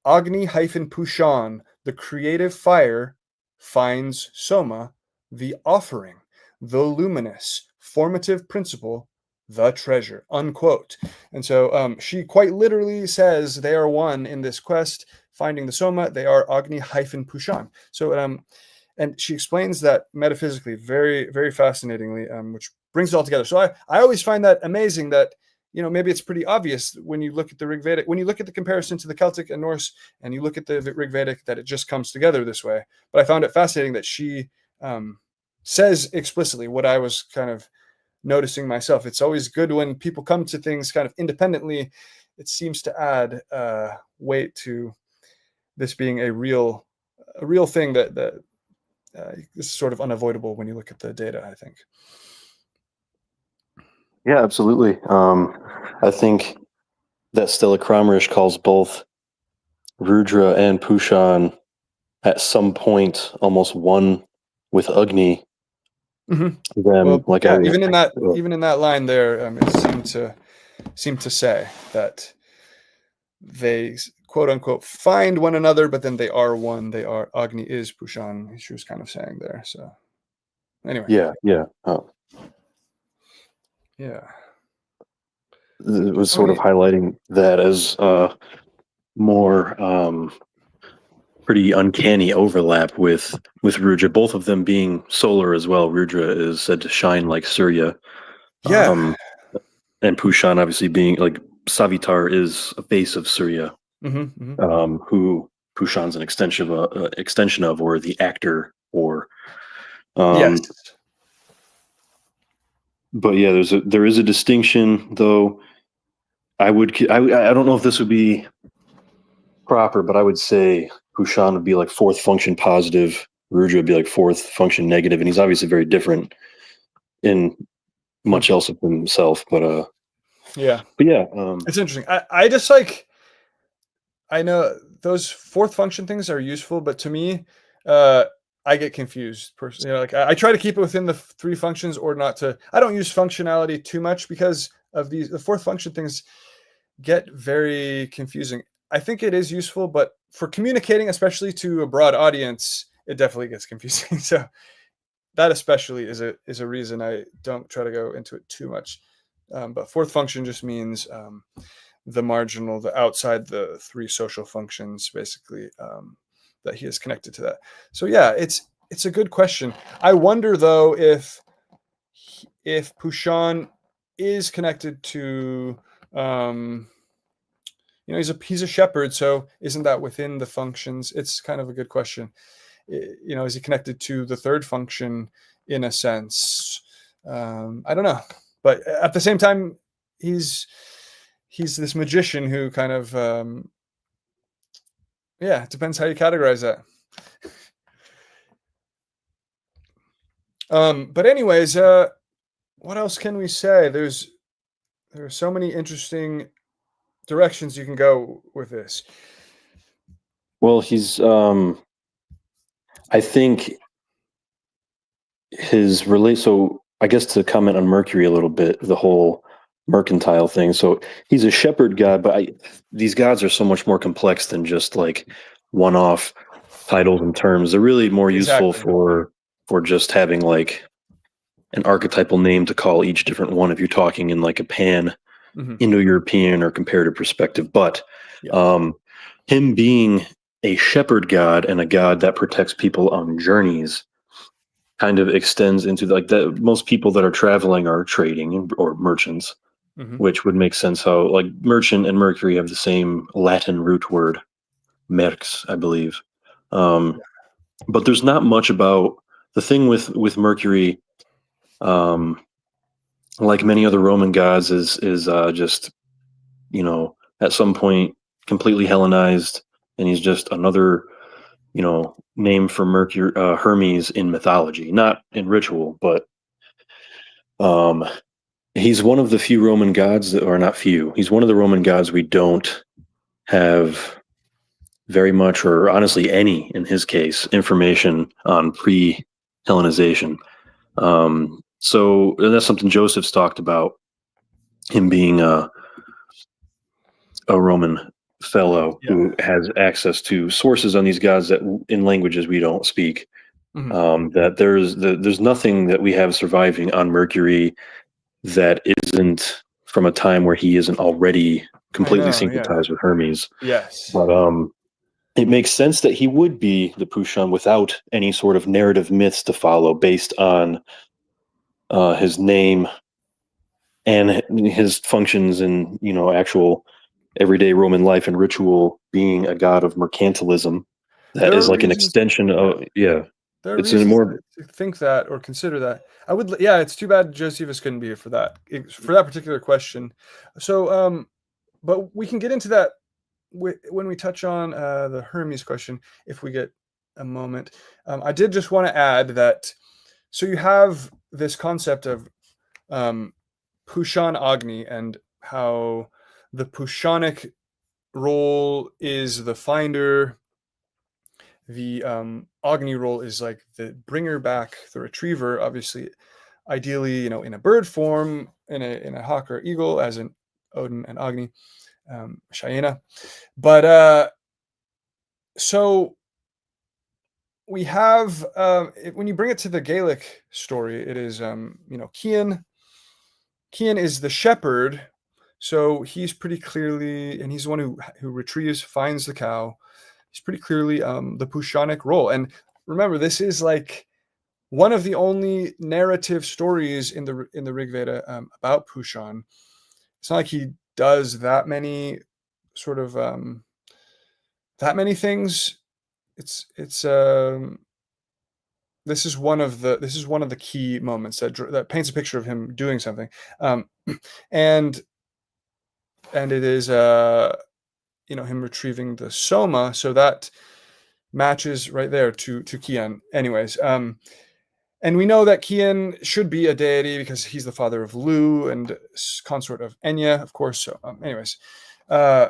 Agni-Pushan, the creative fire, finds Soma, the offering, the luminous, formative principle, the treasure, unquote. And so she quite literally says they are one in this quest, finding the Soma, they are Agni-Pushan. So, and she explains that metaphysically very, very fascinatingly, which brings it all together. So I always find that amazing that, maybe it's pretty obvious when you look at the Rig Vedic, when you look at the comparison to the Celtic and Norse, and you look at the Rig Vedic, that it just comes together this way. But I found it fascinating that she says explicitly what I was kind of noticing myself. It's always good when people come to things kind of independently. It seems to add weight to this being a real thing that is sort of unavoidable when you look at the data, I think. Yeah, absolutely. I think that Stella Kramrisch calls both Rudra and Pushan at some point almost one with Agni. Mm-hmm. Then, Well, yeah, even in that line there, it seemed to say that they quote unquote find one another, but then they are one. They are Agni is Pushan. She was kind of saying there. So anyway, yeah. Oh. Yeah. It was sort of highlighting that as more pretty uncanny overlap with Rudra. Both of them being solar as well. Rudra is said to shine like Surya. Yeah. And Pushan obviously being like Savitar is a face of Surya, who Pushan's an extension of, or the actor, or yes. But yeah, there is a distinction, though. I don't know if this would be proper, but I would say Pushan would be like fourth function positive, Rudra would be like fourth function negative, and he's obviously very different in much else of himself. But yeah, it's interesting. I just I know those fourth function things are useful, but to me, I get confused personally. Like I try to keep it within the three functions, or not to. I don't use functionality too much because of the fourth function things get very confusing. I think it is useful, but for communicating, especially to a broad audience, it definitely gets confusing. So that especially is a reason I don't try to go into it too much. But fourth function just means the marginal, the outside the three social functions, basically, that he is connected to that. So yeah, it's a good question. I wonder though if Pushan is connected to he's a shepherd, so isn't that within the functions? It's kind of a good question. Is he connected to the third function in a sense? I don't know, but at the same time, he's this magician who kind of it depends how you categorize that. But anyways, what else can we say? There are so many interesting directions you can go with this. Well, he's I think so I guess to comment on Mercury a little bit, the whole mercantile thing. So he's a shepherd god, but these gods are so much more complex than just like one-off titles and terms. They're really more useful for just having like an archetypal name to call each different one if you're talking in like a pan Indo-European or comparative perspective. But him being a shepherd god and a god that protects people on journeys kind of extends into like that. Most people that are traveling are trading or merchants, which would make sense how like merchant and Mercury have the same Latin root word, merx, I believe. But there's not much about the thing with Mercury. like many other Roman gods, is just, at some point completely Hellenized, and he's just another, name for Mercury, Hermes in mythology, not in ritual, but um, he's one of the few Roman gods that, or not few, he's one of the Roman gods we don't have very much, or honestly any, in his case, information on pre-Hellenization. So that's something Joseph's talked about, him being a Roman fellow Yeah. who has access to sources on these gods that in languages we don't speak. Mhm. That there's nothing that we have surviving on Mercury that isn't from a time where he isn't already I completely know. Yeah. syncretized with Hermes. Yes. But it makes sense that he would be the Pushan without any sort of narrative myths to follow based on his name and his functions in actual everyday Roman life and ritual, being a god of mercantilism that There is are like an reasons. extension Yeah. of, yeah, There are it's in a reasons more, to think that or consider that. I would. Yeah. It's too bad Josephus couldn't be here for that. For that particular question. So, but we can get into that when we touch on the Hermes question, if we get a moment. I did just want to add that. So you have this concept of um, Pushan Agni and how the Pushanic role is the finder. The Agni role is like the bringer back, the retriever. Obviously, ideally, in a bird form, in a hawk or eagle, as in Odin and Agni, Shayena. But so we have when you bring it to the Gaelic story, it is Cian. Cian is the shepherd, so he's pretty clearly, and he's the one who retrieves, finds the cow. He's pretty clearly the Pushanic role. And remember, this is like one of the only narrative stories in the Rig Veda about Pushan. It's not like he does that many sort of that many things. It's this is one of the key moments that paints a picture of him doing something, um, and it is him retrieving the soma, so that matches right there to Kian. Anyways, and we know that Kian should be a deity because he's the father of Lu and consort of Enya, of course. So, anyways, uh,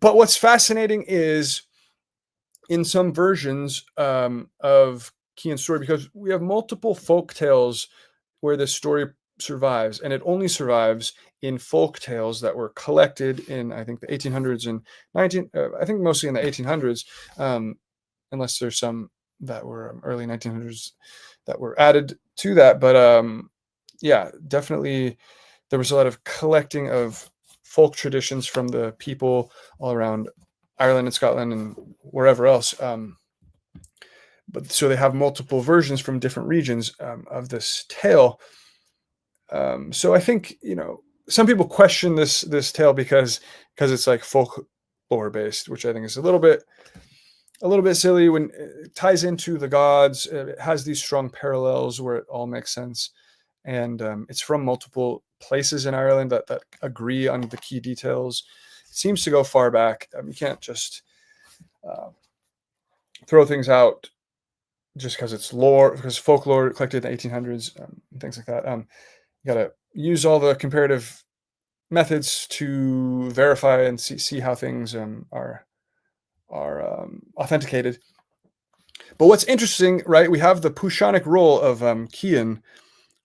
but what's fascinating is in some versions of Kian's story, because we have multiple folk tales where this story survives, and it only survives in folk tales that were collected in, I think, the 1800s and I think mostly in the 1800s, unless there's some that were early 1900s that were added to that. But yeah, definitely there was a lot of collecting of folk traditions from the people all around Ireland and Scotland and wherever else. But so they have multiple versions from different regions of this tale. So I think some people question this tale because it's like folklore based, which I think is a little bit silly. When it ties into the gods, it has these strong parallels where it all makes sense, and it's from multiple places in Ireland that agree on the key details. It seems to go far back. You can't just uh, throw things out just because it's lore, because folklore collected in the 1800s, and things like that. You got to use all the comparative methods to verify and see how things are authenticated. But what's interesting, right? We have the Pushanic role of Kian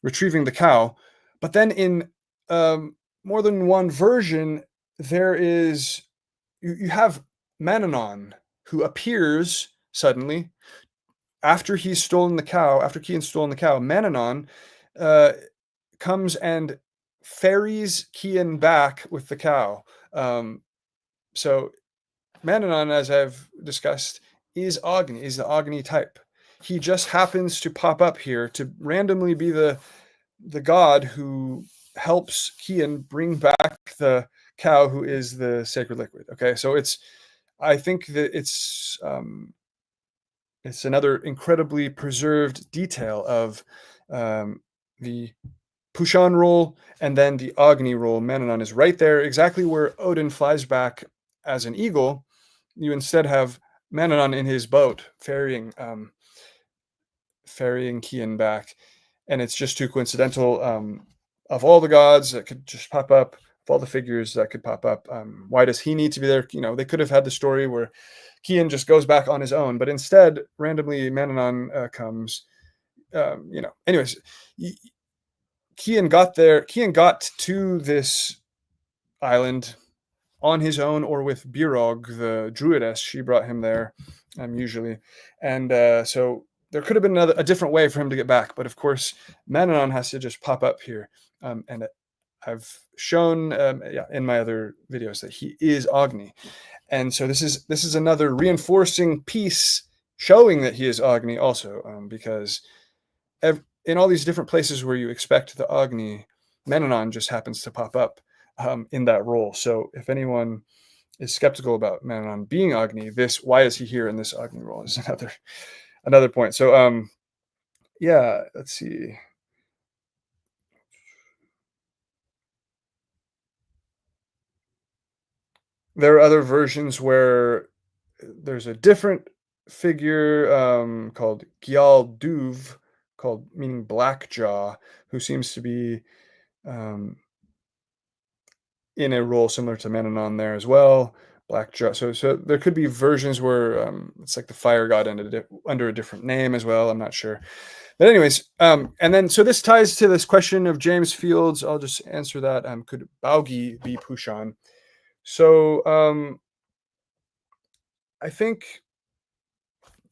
retrieving the cow, but then in more than one version, there is you have Mananon who appears suddenly after he's stolen the cow. After Kian's stolen the cow, Mananon uh, comes and ferries Kian back with the cow. So Mananon, as I've discussed, is the Agni type. He just happens to pop up here to randomly be the god who helps Kian bring back the cow, who is the sacred liquid. Okay, so I think that it's another incredibly preserved detail of the Pushan role, and then the Agni role, Mannanon, is right there, exactly where Odin flies back as an eagle. You instead have Mannanon in his boat ferrying Kian back, and it's just too coincidental. Of all the gods that could just pop up, of all the figures that could pop up, why does he need to be there? They could have had the story where Kian just goes back on his own, but instead, randomly, Mannanon comes. Anyways, Kian got there. Kian got to this island on his own or with Birog, the druidess. She brought him there, usually, and so there could have been a different way for him to get back. But of course, Mannanon has to just pop up here, and I've shown in my other videos that he is Agni, and so this is another reinforcing piece showing that he is Agni also, because in all these different places where you expect the Agni, Mannanon just happens to pop up in that role. So if anyone is skeptical about Mannanon being Agni, why is he here in this Agni role is another point. So yeah, let's see. There are other versions where there's a different figure called Gyal Duv, meaning black jaw, who seems to be in a role similar to Mannanon there as well. Black jaw. So there could be versions where it's like the fire god under a different name as well. I'm not sure. But anyways, and then so this ties to this question of James Fields. I'll just answer that. Could Baugi be Pushan? So I think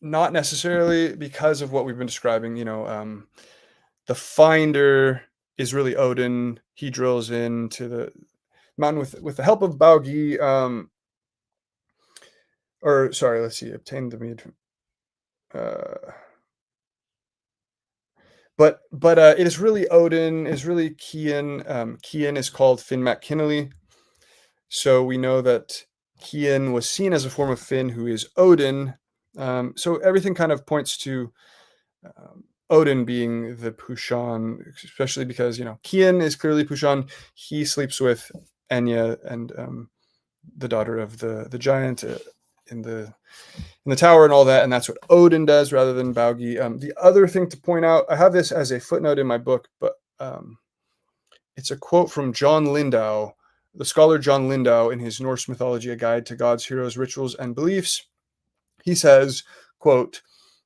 not necessarily, because of what we've been describing. The finder is really Odin. He drills into the mountain with the help of Baugi. Obtain the mead. But it is really Odin, is really Kian. Kian is called Finn MacKinley. So we know that Kian was seen as a form of Finn, who is Odin. So everything kind of points to Odin being the Pushan, especially because Kian is clearly Pushan. He sleeps with Enya and the daughter of the giant in the tower and all that, and that's what Odin does rather than Baugi. The other thing to point out, I have this as a footnote in my book, but it's a quote from John Lindau, the scholar John Lindau, in his Norse Mythology, A Guide to Gods, Heroes, Rituals, and Beliefs. He says, quote,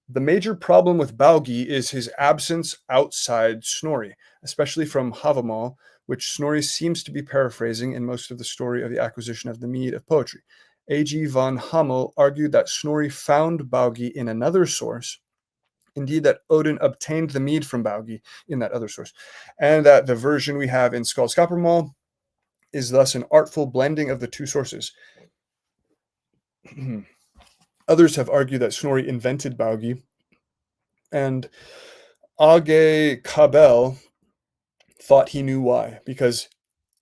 "The major problem with Baugi is his absence outside Snorri, especially from Havamal, which Snorri seems to be paraphrasing in most of the story of the acquisition of the mead of poetry. A.G. von Hamel argued that Snorri found Baugi in another source, indeed that Odin obtained the mead from Baugi in that other source, and that the version we have in Skaldskaparmal is thus an artful blending of the two sources. Others have argued that Snorri invented Baugi, and Age Kabel thought he knew why, because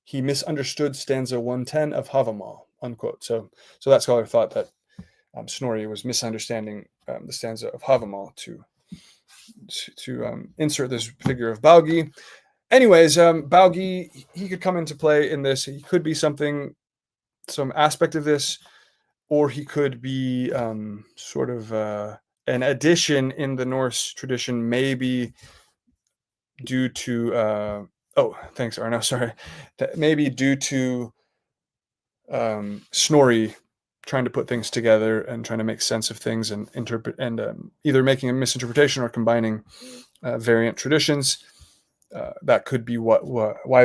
he misunderstood stanza 110 of Havamal," unquote. So that scholar thought that Snorri was misunderstanding the stanza of Havamal to insert this figure of Baugi. Anyways, Baugi, he could come into play in this. He could be some aspect of this, or he could be sort of an addition in the Norse tradition, maybe due to thanks, Arno. Sorry, maybe due to Snorri trying to put things together and trying to make sense of things and interpret, and either making a misinterpretation or combining variant traditions. That could be why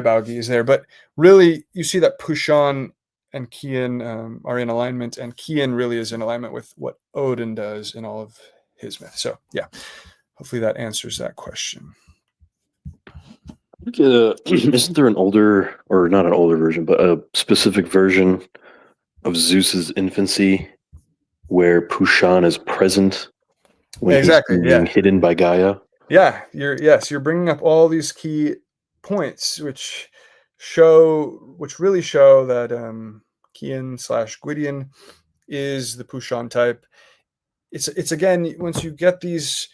Baugi is there. But really, you see that Pushan and Kian are in alignment, and Kian really is in alignment with what Odin does in all of his myths. So yeah, hopefully that answers that question. Isn't there an older, or not an older version, but a specific version of Zeus's infancy where Pushan is present when exactly, he's being hidden by Gaia? Yeah, you're bringing up all these key points, which really show that Kian / Gwydion is the Pushan type. It's again, once you get these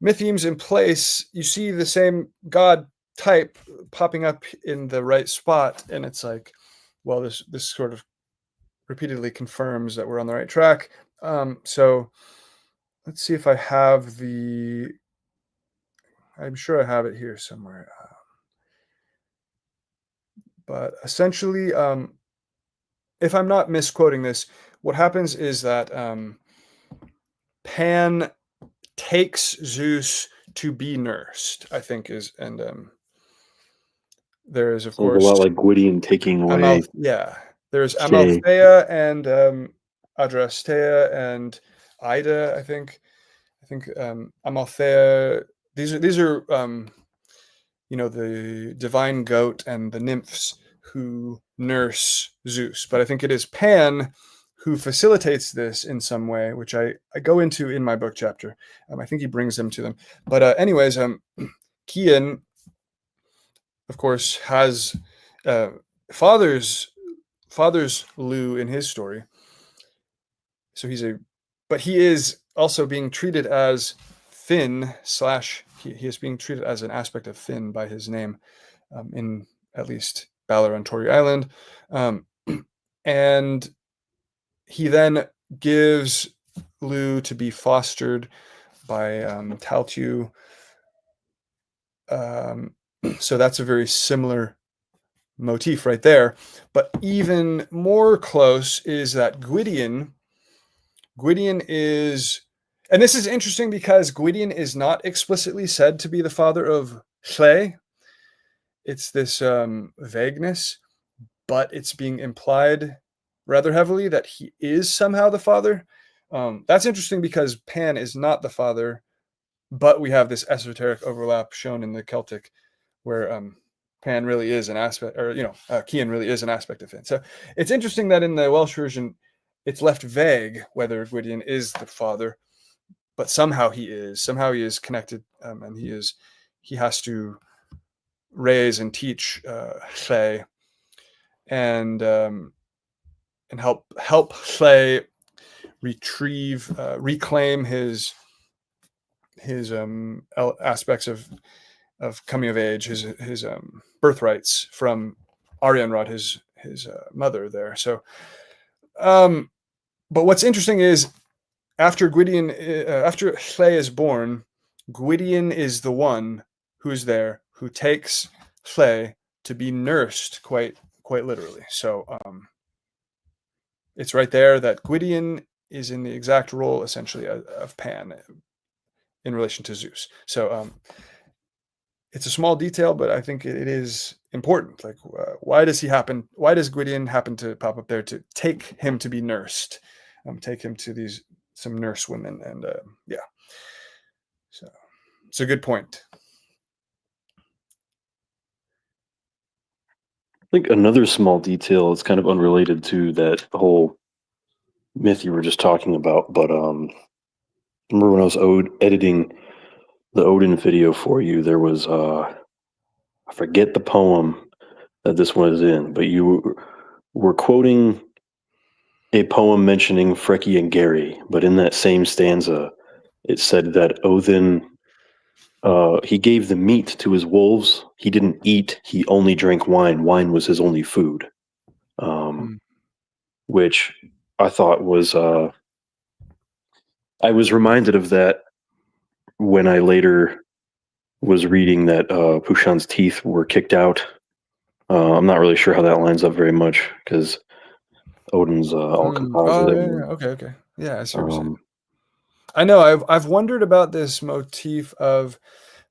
mythemes in place, you see the same god type popping up in the right spot, and it's like, well, this sort of repeatedly confirms that we're on the right track. So let's see if I have I'm sure I have it here somewhere. But essentially, if I'm not misquoting this, what happens is that Pan takes Zeus to be nursed, I think and there is, of Sounds a course, lot like Gwydion taking away there's Shay. Amalthea and Adrastea and Ida, I think. Amalthea, these are the divine goat and the nymphs who nurse Zeus. But I think it is Pan who facilitates this in some way, which I go into in my book chapter. I think he brings them to them. But anyways, Kian, of course, has father's Lu in his story. So but he is also being treated as Finn / he is being treated as an aspect of Finn by his name, in at least Balor on Tory Island. And he then gives Lu to be fostered by Taltu. So that's a very similar motif right there. But even more close is that Gwydion is, and this is interesting because Gwydion is not explicitly said to be the father of Lle. It's this vagueness, but it's being implied rather heavily that he is somehow the father. That's interesting because Pan is not the father, but we have this esoteric overlap shown in the Celtic, where Pan really is an aspect, or Cian really is an aspect of Finn. So it's interesting that in the Welsh version, it's left vague whether Gwydion is the father, but somehow he is connected, and he has to raise and teach Lle, and help Lle reclaim his aspects of coming of age, his birthrights from Arianrod, his mother there. So, but what's interesting is after Lle is born, Gwydion is the one who's there who takes Lle to be nursed quite literally. So it's right there that Gwydion is in the exact role essentially of Pan in relation to Zeus. So it's a small detail, but I think it is important. Like, why does Gwydion happen to pop up there to take him to be nursed, take him to some nurse women, and so it's a good point. I think another small detail is kind of unrelated to that whole myth you were just talking about, but remember when I was editing the Odin video for you, there was I forget the poem that this one is in, but you were quoting a poem mentioning Freki and Gary, but in that same stanza, it said that Odin, he gave the meat to his wolves. He didn't eat. He only drank wine. Wine was his only food, which I thought was. I was reminded of that when I later was reading that Pushan's teeth were kicked out. I'm not really sure how that lines up very much because Odin's all composite. Okay. Yeah, I see what you're saying. I know. I've wondered about this motif of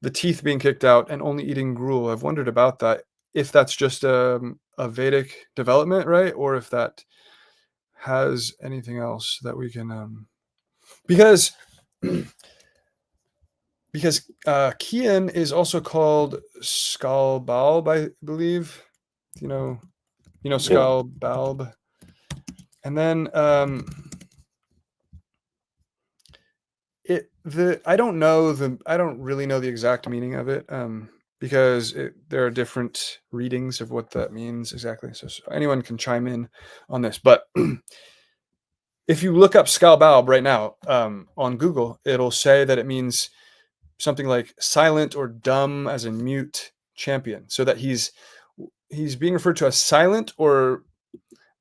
the teeth being kicked out and only eating gruel. I've wondered about that, if that's just a Vedic development, right, or if that has anything else that we can because Kian is also called Skalbalb, I believe. You know Skalbalb, and then I don't really know the exact meaning of it, because there are different readings of what that means exactly. So anyone can chime in on this, but if you look up Skalbalb right now on Google, it'll say that it means something like silent or dumb, as in mute, champion, so that he's being referred to as silent, or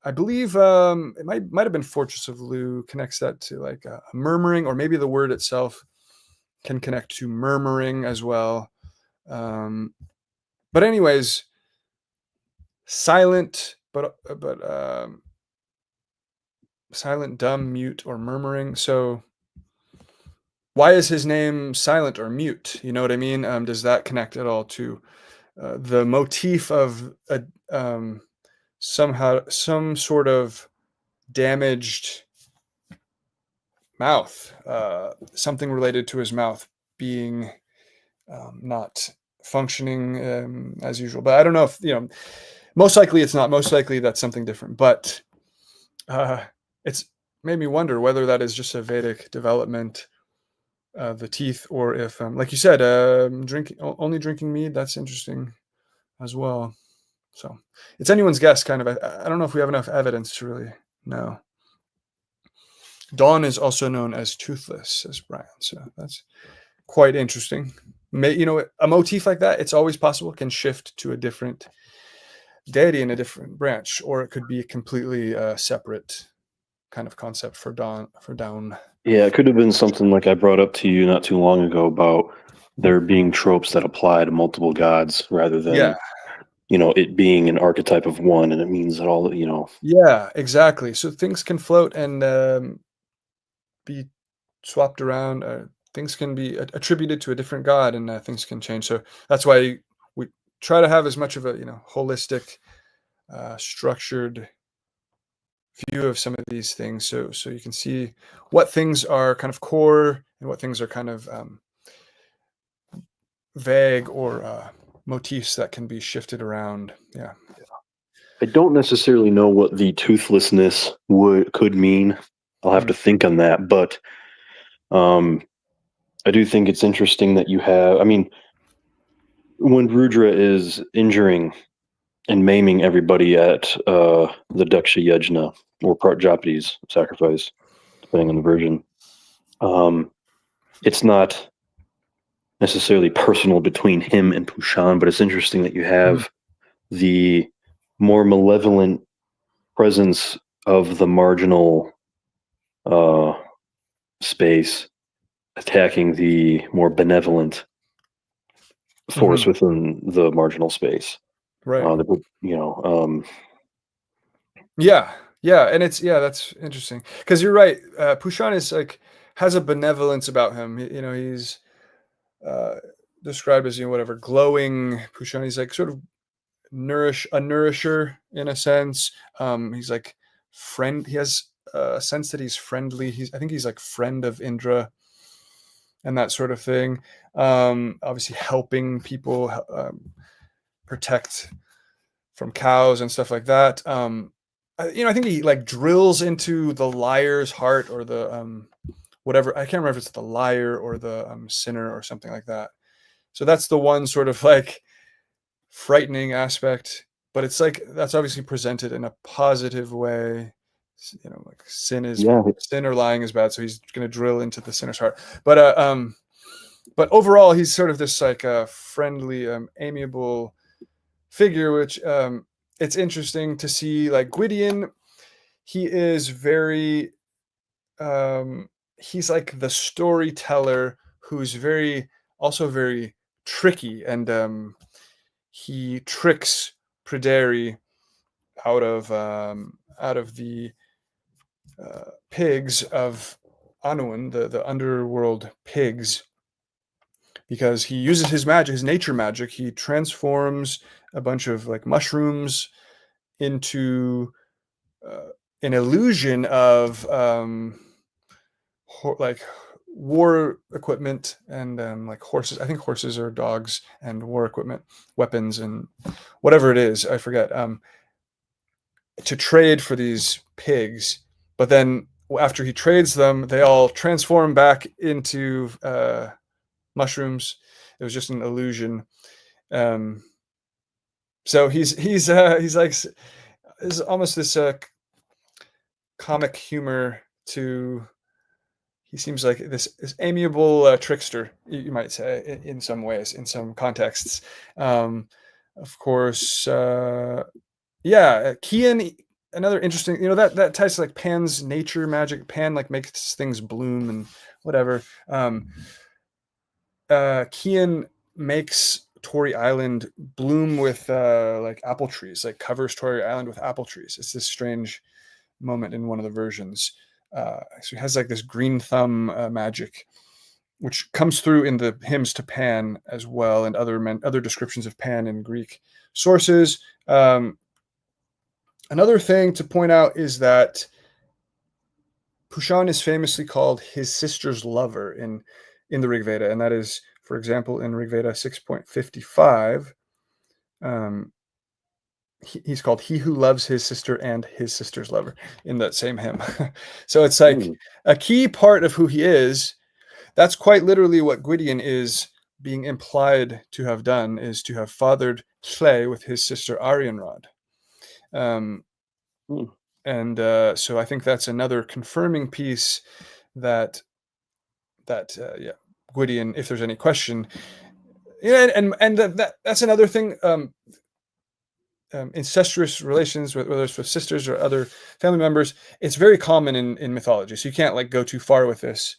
I believe it might have been Fortress of Lu connects that to like a murmuring, or maybe the word itself can connect to murmuring as well. But anyways, silent, but silent, dumb, mute, or murmuring. So why is his name silent or mute? You know what I mean? Does that connect at all to the motif of somehow some sort of damaged mouth, something related to his mouth being not functioning as usual? But I don't know if, most likely it's not. Most likely that's something different. But it's made me wonder whether that is just a Vedic development, the teeth, or if, like you said, only drinking mead. That's interesting as well. So it's anyone's guess, kind of. I don't know if we have enough evidence to really know. Dawn is also known as toothless, says Brian. So that's quite interesting. A motif like that, it's always possible, can shift to a different deity in a different branch, or it could be a completely separate kind of concept for dawn. Yeah, it could have been something like I brought up to you not too long ago about there being tropes that apply to multiple gods rather than it being an archetype of one, and it means that all Yeah, exactly. So things can float and be swapped around. Things can be attributed to a different god, and things can change. So that's why we try to have as much of a holistic, structured view of some of these things, so you can see what things are kind of core and what things are kind of vague, or motifs that can be shifted around. Yeah. I don't necessarily know what the toothlessness could mean. I'll have to think on that, but I do think it's interesting that you have. I mean, when Rudra is injuring and maiming everybody at the Daksha Yajna or Prajapati's sacrifice, depending on the version, it's not necessarily personal between him and Pushan, but it's interesting that you have the more malevolent presence of the marginal space attacking the more benevolent force within the marginal space. Right. Yeah, and that's interesting, because you're right. Pushan is like, has a benevolence about him. He's described as whatever, glowing. Pushan, he's like sort of a nourisher in a sense. He's like friend. He has a sense that he's friendly. I think he's like friend of Indra and that sort of thing. Obviously helping people protect from cows and stuff like that. I think he like drills into the liar's heart, or the whatever. I can't remember if it's the liar or the sinner or something like that. So that's the one sort of like frightening aspect, but it's like that's obviously presented in a positive way. Like sin or lying is bad, so he's going to drill into the sinner's heart. But overall, he's sort of this like a friendly, amiable figure, which it's interesting to see. Like Gwydion, he is very he's like the storyteller who's also very tricky, and he tricks Pryderi out of the pigs of Anuin, the underworld pigs, because he uses his magic, his nature magic. He transforms a bunch of like mushrooms into an illusion of like war equipment, and like horses. I think horses or dogs, and war equipment, weapons, and whatever it is, I forget, to trade for these pigs. But then after he trades them, they all transform back into mushrooms. It was just an illusion. So he's like, there's almost this comic humor to he seems like this amiable trickster, you might say, in some ways, in some contexts. Of course, Cian, another interesting, that ties to like Pan's nature magic. Pan like makes things bloom and whatever. Cian makes Tory Island bloom with like apple trees, like covers Tory Island with apple trees. It's this strange moment in one of the versions. So he has like this green thumb magic, which comes through in the hymns to Pan as well, and other descriptions of Pan in Greek sources. Another thing to point out is that Pushan is famously called his sister's lover in the Rig Veda, and that is, for example, in Rig Veda 6.55. He's called he who loves his sister and his sister's lover in that same hymn. So it's like a key part of who he is. That's quite literally what Gwydion is being implied to have done, is to have fathered Lle with his sister Arianrod. And so I think that's another confirming piece that Gwydion, if there's any question, and that's another thing. Incestuous relations, whether it's with sisters or other family members, it's very common in mythology. So you can't like go too far with this,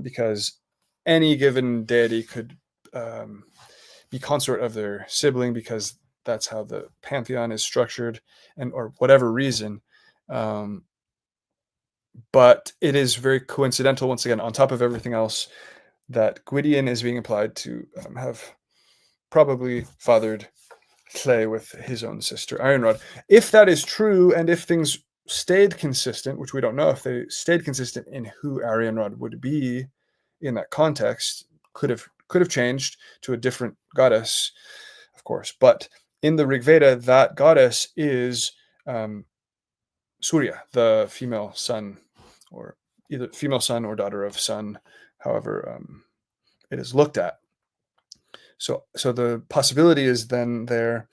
because any given deity could be consort of their sibling, because that's how the pantheon is structured, and or whatever reason. But it is very coincidental, once again, on top of everything else, that Gwydion is being implied to have probably fathered Lle with his own sister Ironrod. If that is true, and if things stayed consistent, which we don't know if they stayed consistent in who Arianrod would be in that context, could have changed to a different goddess, of course. But in the Rig Veda, that goddess is Surya, the female sun, or either female son or daughter of sun, however it is looked at. So the possibility is then there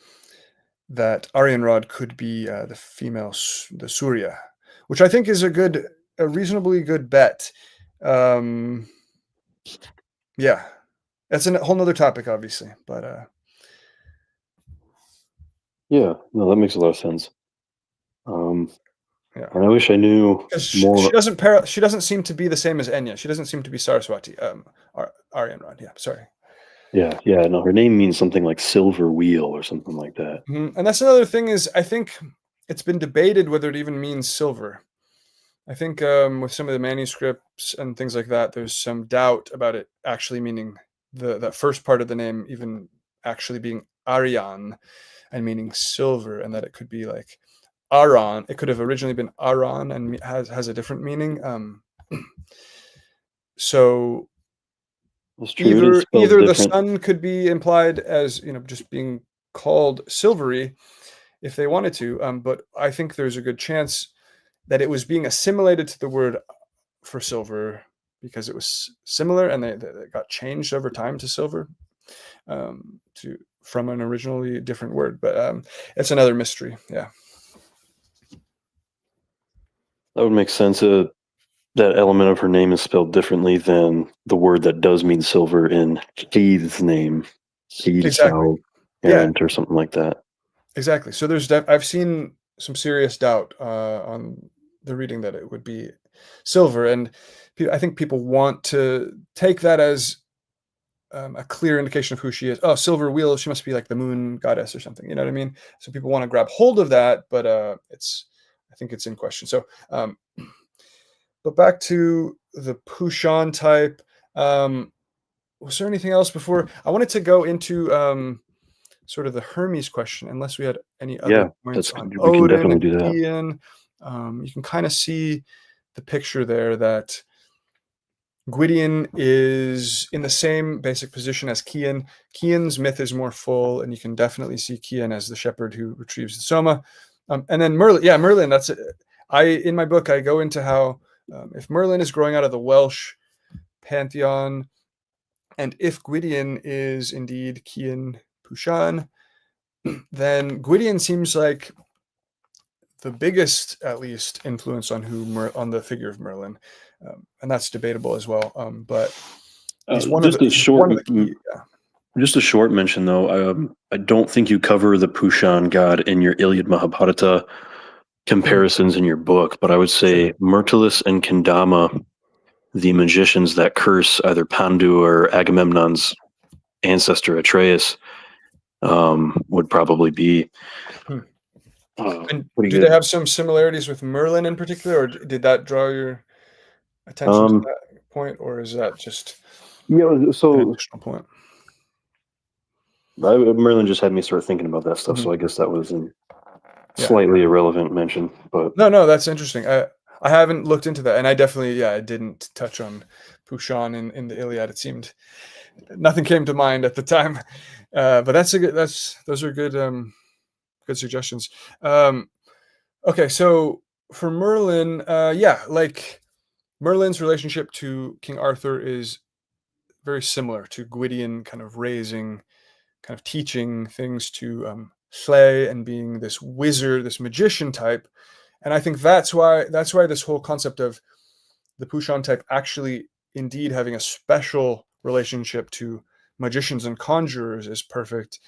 that Arianrod could be the female, the Surya, which I think is a reasonably good bet. Yeah, that's a whole nother topic, obviously, but yeah, no, that makes a lot of sense. yeah. And I wish I knew more. She doesn't seem to be the same as Enya. She doesn't seem to be Saraswati. Arianrod. Yeah, sorry. Yeah, no, her name means something like silver wheel or something like that. Mm-hmm. And that's another thing, is I think it's been debated whether it even means silver. I think with some of the manuscripts and things like that, there's some doubt about it actually meaning that first part of the name even actually being Aryan and meaning silver, and that it could be like Aron. It could have originally been Aron and has a different meaning. So That's true. either the sun could be implied as just being called silvery if they wanted to, but I think there's a good chance that it was being assimilated to the word for silver because it was similar, and they got changed over time to silver, from an originally different word. But it's another mystery. Yeah, That would make sense. That element of her name is spelled differently than the word that does mean silver in Keith's name, Keith exactly. Errant or something like that. Exactly. So there's I've seen some serious doubt on the reading that it would be silver, and I think people want to take that as a clear indication of who she is. Oh, silver wheel, she must be like the moon goddess or something. You know what I mean? So people want to grab hold of that, but I think it's in question. So, but back to the Pushan type. Was there anything else before? I wanted to go into sort of the Hermes question, unless we had any other points on Odin and Cian. You can kind of see the picture there that Gwydion is in the same basic position as Cian. Cian's myth is more full, and you can definitely see Cian as the shepherd who retrieves the Soma. And then Merlin, Merlin, that's it. In my book, I go into how if Merlin is growing out of the Welsh pantheon, and if Gwydion is indeed Cian Pushan, then Gwydion seems like biggest, at least, influence on on the figure of Merlin, and that's debatable as well. But he's one of Just the a short, key. just a short mention though. I don't think you cover the Pushan god in your Iliad Mahabharata comparisons in your book, but I would say Myrtilus and Kendama, the magicians that curse either Pandu or Agamemnon's ancestor Atreus, would probably be And pretty do they good. have some similarities with Merlin in particular, or did that draw your attention to Um, that point, or is that just yeah, an so additional point? Merlin just had me start thinking about that stuff, Mhm. so I guess that was a Yeah. slightly irrelevant mention. But No, that's interesting. I haven't looked into that, and I definitely, I didn't touch on Pushan in the Iliad. It seemed nothing came to mind at the time, but those are good suggestions. Okay, so for Merlin, like Merlin's relationship to King Arthur is very similar to Gwydion, kind of teaching things to Slay and being this wizard, this magician type. And I think that's why this whole concept of the Pushan type actually indeed having a special relationship to magicians and conjurers is perfect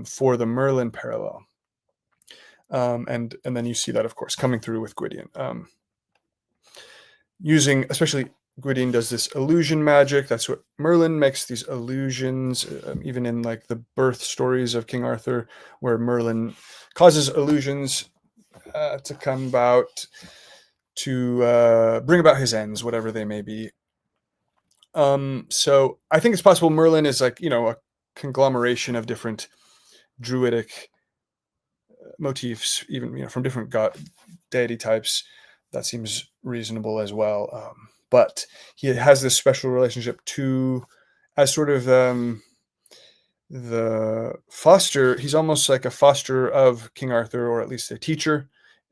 for the Merlin parallel. And then you see that, of course, coming through with Gwydion. Using, especially Gwydion does this illusion magic. That's what Merlin makes, these illusions, even in like the birth stories of King Arthur, where Merlin causes illusions to come about, to bring about his ends, whatever they may be. So I think it's possible Merlin is like, a conglomeration of different druidic motifs, even, from different deity types. That seems reasonable as well. But he has this special relationship to, as sort of the foster. He's almost like a foster of King Arthur, or at least a teacher,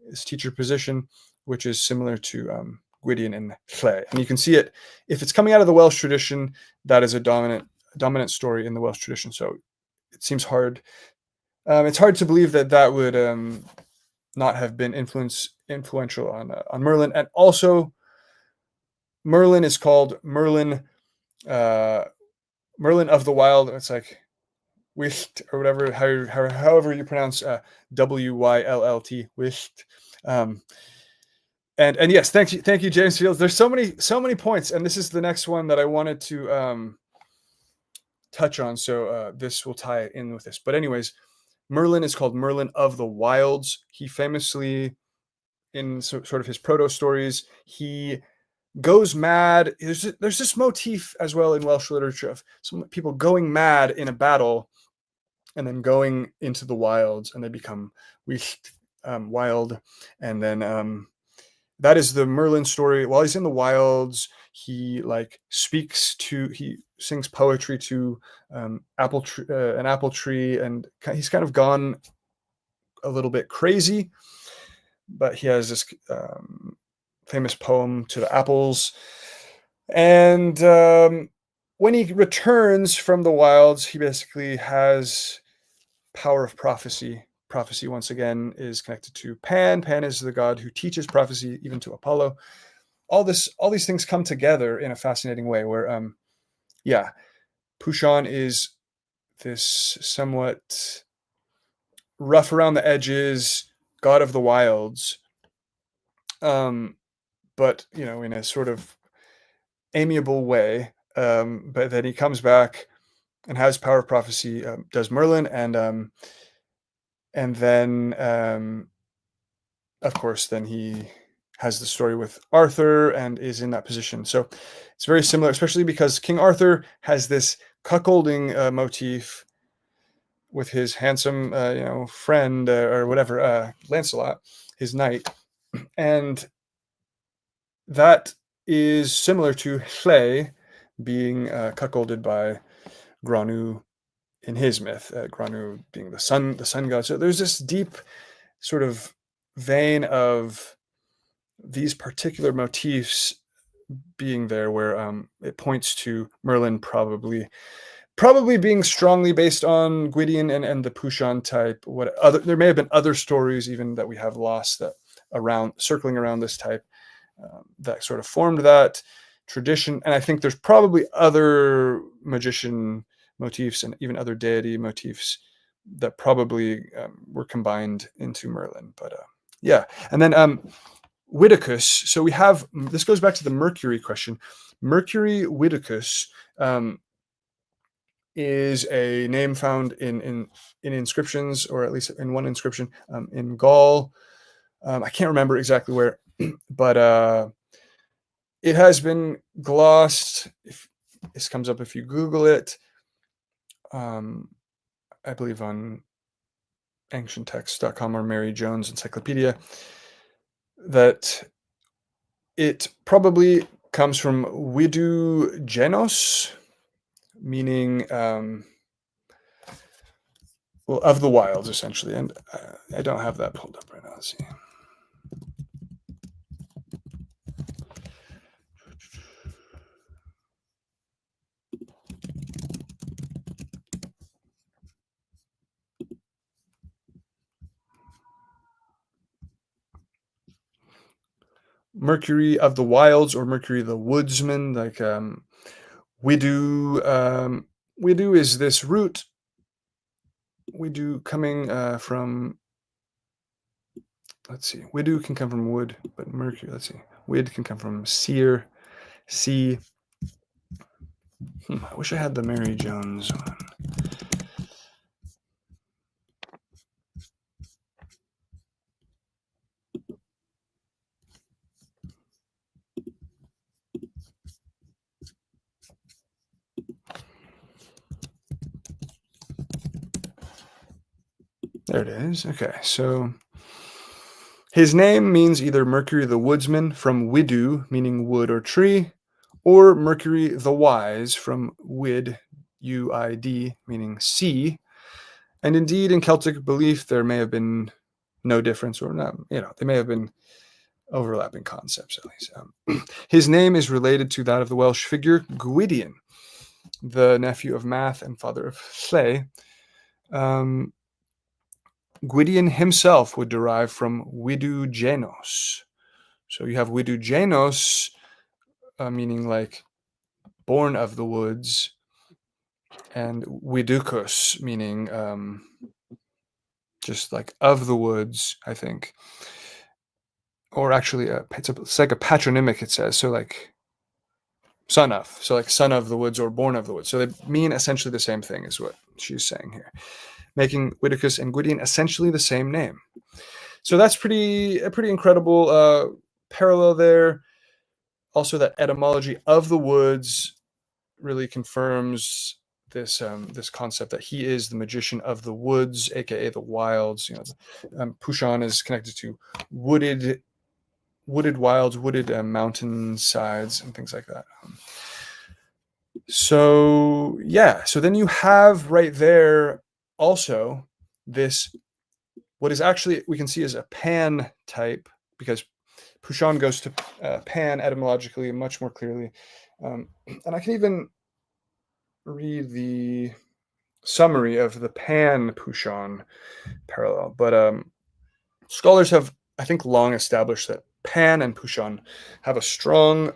his teacher position, which is similar to Gwydion and Llay. And you can see it if it's coming out of the Welsh tradition. That is a dominant story in the Welsh tradition. So it seems hard. It's hard to believe that would not have been influential on Merlin. And also, Merlin is called Merlin, uh, Merlin of the Wild. It's like Wisht, or whatever, however you pronounce Wyllt, Wisht. Um, and yes, thank you, James Fields. There's so many points, and this is the next one that I wanted to touch on. So this will tie it in with this. But anyways, Merlin is called Merlin of the Wilds. He famously, in sort of his proto stories, he goes mad. There's this motif as well in Welsh literature of some people going mad in a battle and then going into the wilds, and they become wild. And then that is the Merlin story. While he's in the wilds, he he sings poetry to an apple tree, and he's kind of gone a little bit crazy. But he has this famous poem to the apples. And when he returns from the wilds, he basically has power of prophecy. Prophecy, once again, is connected to Pan. Pan is the god who teaches prophecy, even to Apollo. All these things come together in a fascinating way. Where, Pushan is this somewhat rough around the edges god of the wilds, but in a sort of amiable way. But then he comes back and has power of prophecy, does Merlin, and then of course then he has the story with Arthur and is in that position. So it's very similar, especially because King Arthur has this cuckolding motif with his handsome friend, or whatever, Lancelot, his knight. And that is similar to Llay being cuckolded by Granu in his myth, Granu being the sun god. So there's this deep sort of vein of these particular motifs being there, where it points to Merlin probably probably being strongly based on Gwydion and the Pushan type. There may have been other stories even that we have lost that circling around this type that sort of formed that tradition. And I think there's probably other magician motifs and even other deity motifs that probably were combined into Merlin. But yeah, and then Witticus. So we have, this goes back to the Mercury question. Mercury Witticus is a name found in inscriptions, or at least in one inscription in Gaul. I can't remember exactly where, but it has been glossed. This comes up if you Google it. I believe on ancienttext.com or Mary Jones Encyclopedia, that it probably comes from Widu Genos, meaning well, of the wilds, essentially. And I don't have that pulled up right now. Let's see. Mercury of the wilds, or Mercury the woodsman, like Widu. Widu is this root. Widu coming from, let's see, Widu can come from wood, but Mercury, let's see, Wid can come from seer, sea. I wish I had the Mary Jones one. There it is. Okay, so his name means either Mercury the woodsman from Widu, meaning wood or tree, or Mercury the wise from Wid, UID, meaning sea. And indeed, in Celtic belief, there may have been no difference, or not, they may have been overlapping concepts at least. His name is related to that of the Welsh figure Gwydion, the nephew of Math and father of Lle. Gwydion himself would derive from Widu Genos. So you have Widu Genos, meaning like born of the woods, and Widucus, meaning just like of the woods, I think. Or actually, it's like a patronymic, it says. So like son of. So like son of the woods or born of the woods. So they mean essentially the same thing, is what she's saying here, making Witticus and Gwydion essentially the same name. So that's a pretty incredible parallel there. Also, that etymology of the woods really confirms this this concept that he is the magician of the woods, aka the wilds. Pushan is connected to wooded wilds, wooded mountain sides, and things like that. So yeah, so then you have right there also this, what is actually, we can see as a pan type, because Pushan goes to pan etymologically much more clearly. And I can even read the summary of the pan Pushan parallel. But scholars have, I think, long established that pan and Pushan have a strong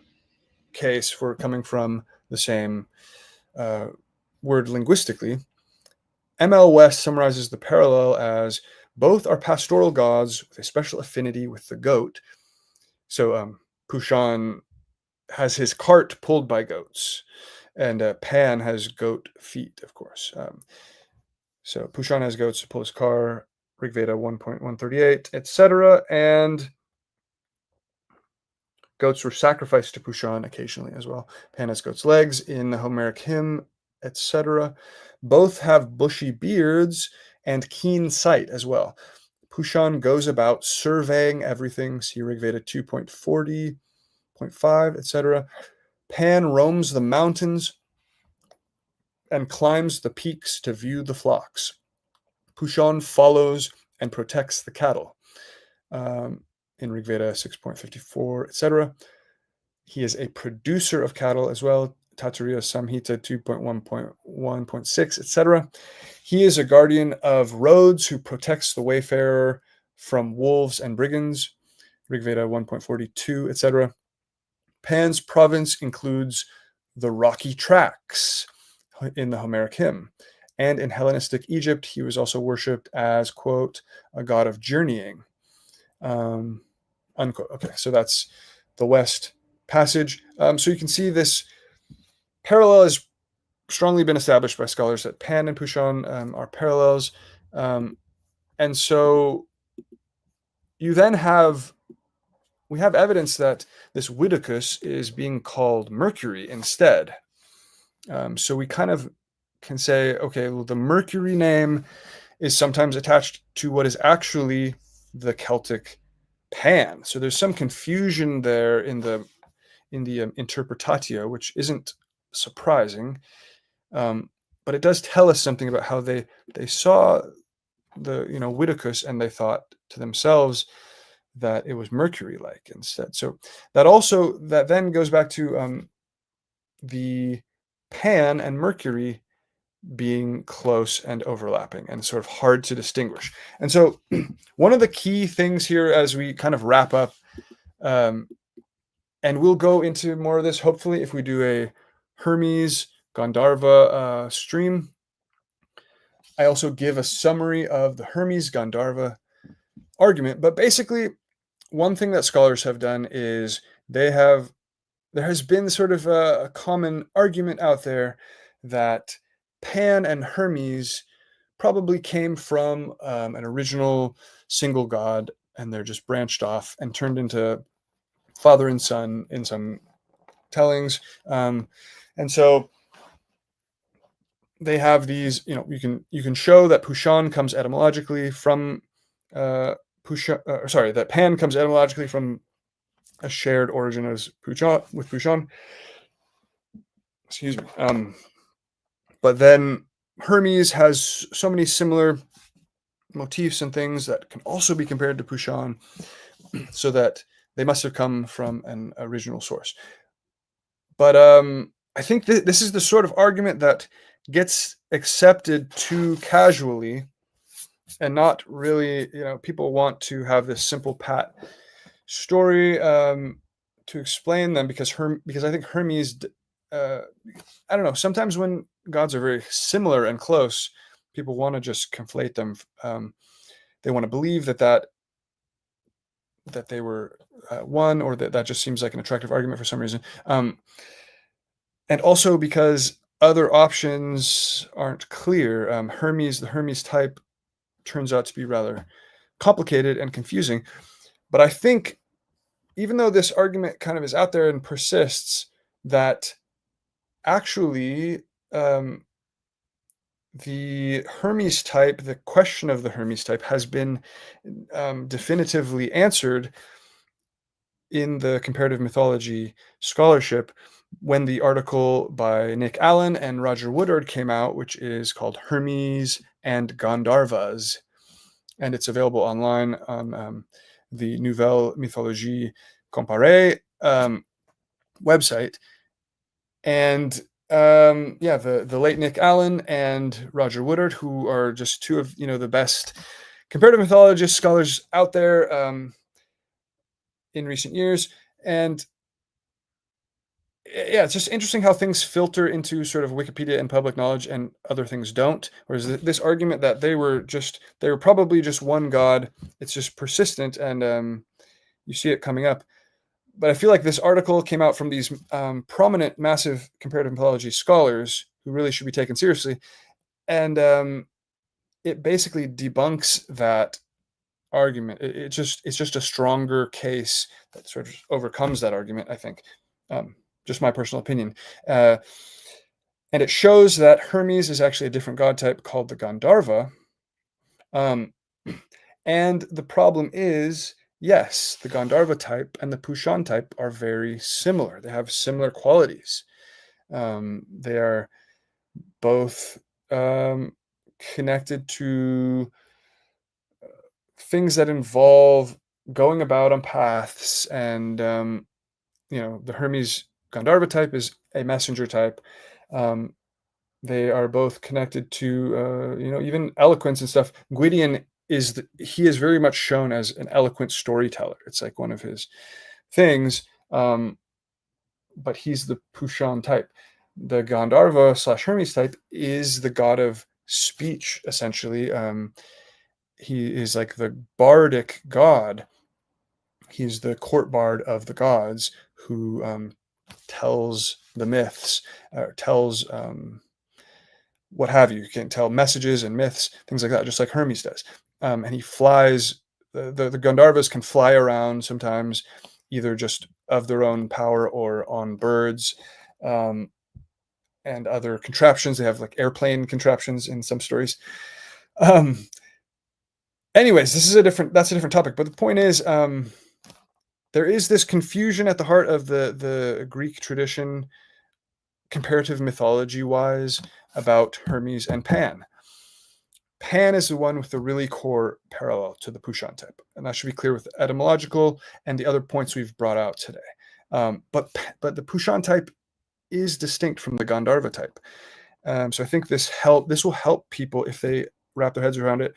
case for coming from the same word linguistically. M.L. West summarizes the parallel as both are pastoral gods with a special affinity with the goat. So Pushan has his cart pulled by goats, and Pan has goat feet, of course. So Pushan has goats to pull his car, Rigveda 1.138, etc. And goats were sacrificed to Pushan occasionally as well. Pan has goat's legs in the Homeric hymn, etc. Both have bushy beards and keen sight as well. Pushan goes about surveying everything, see Rigveda 2.40.5, etc. Pan roams the mountains and climbs the peaks to view the flocks. Pushan follows and protects the cattle. In Rigveda 6.54, etc. He is a producer of cattle as well, Tataria Samhita 2.1.1.6, etc. He is a guardian of roads who protects the wayfarer from wolves and brigands, Rigveda 1.42, etc. Pan's province includes the rocky tracts in the Homeric hymn. And in Hellenistic Egypt, he was also worshipped as, quote, a god of journeying. Unquote. Okay, so that's the West passage. So you can see this parallel has strongly been established by scholars that Pan and Pushan are parallels. And so you then we have evidence that this Wittocus is being called Mercury instead. So we kind of can say, okay, well, the Mercury name is sometimes attached to what is actually the Celtic Pan. So there's some confusion there in the interpretatio, which isn't surprising, but it does tell us something about how they saw the Wittocus, and they thought to themselves that it was Mercury-like instead. So that then goes back to the Pan and Mercury being close and overlapping and sort of hard to distinguish. And so one of the key things here as we kind of wrap up, and we'll go into more of this hopefully if we do a Hermes Gandharva stream. I also give a summary of the Hermes Gandharva argument, but basically one thing that scholars have done is there has been sort of a common argument out there that Pan and Hermes probably came from an original single god, and they're just branched off and turned into father and son in some tellings. And so they have these, you can show that Pushan comes etymologically from that Pan comes etymologically from a shared origin as Pushan. Excuse me. But then Hermes has so many similar motifs and things that can also be compared to Pushan, so that they must have come from an original source. But I think this is the sort of argument that gets accepted too casually, and not really, people want to have this simple pat story to explain them, because I think Hermes, I don't know, sometimes when gods are very similar and close, people want to just conflate them. They want to believe that they were one, or that just seems like an attractive argument for some reason. And also because other options aren't clear. The Hermes type turns out to be rather complicated and confusing. But I think even though this argument kind of is out there and persists, that actually the Hermes type, the question of the Hermes type, has been definitively answered in the comparative mythology scholarship when the article by Nick Allen and Roger Woodard came out, which is called Hermes and Gandharvas, and it's available online on the Nouvelle Mythologie Comparée website. And the late Nick Allen and Roger Woodard, who are just two of the best comparative mythologist scholars out there in recent years. And yeah, it's just interesting how things filter into sort of Wikipedia and public knowledge, and other things don't. Whereas this argument that they were probably just one god, it's just persistent, and you see it coming up. But I feel like this article came out from these prominent, massive comparative mythology scholars who really should be taken seriously, and it basically debunks that argument. It's just a stronger case that sort of overcomes that argument, I think. Just my personal opinion. And it shows that Hermes is actually a different god type called the Gandharva. And the problem is, yes, the Gandharva type and the Pushan type are very similar. They have similar qualities. They are both connected to things that involve going about on paths, and the Hermes Gandharva type is a messenger type. They are both connected to, even eloquence and stuff. Gwydion he is very much shown as an eloquent storyteller. It's like one of his things, but he's the Pushan type. The Gandharva / Hermes type is the god of speech, essentially. He is like the bardic god. He's the court bard of the gods who tells the myths, tells what have you. You can tell messages and myths, things like that, just like Hermes does. And he flies. The Gandharvas can fly around sometimes, either just of their own power or on birds and other contraptions. They have like airplane contraptions in some stories. Anyways, that's a different topic. But the point is, there is this confusion at the heart of the Greek tradition, comparative mythology wise, about Hermes and Pan. Pan is the one with the really core parallel to the Pushan type, and that should be clear with the etymological and the other points we've brought out today. But the Pushan type is distinct from the Gandharva type. So I think this will help people if they wrap their heads around it.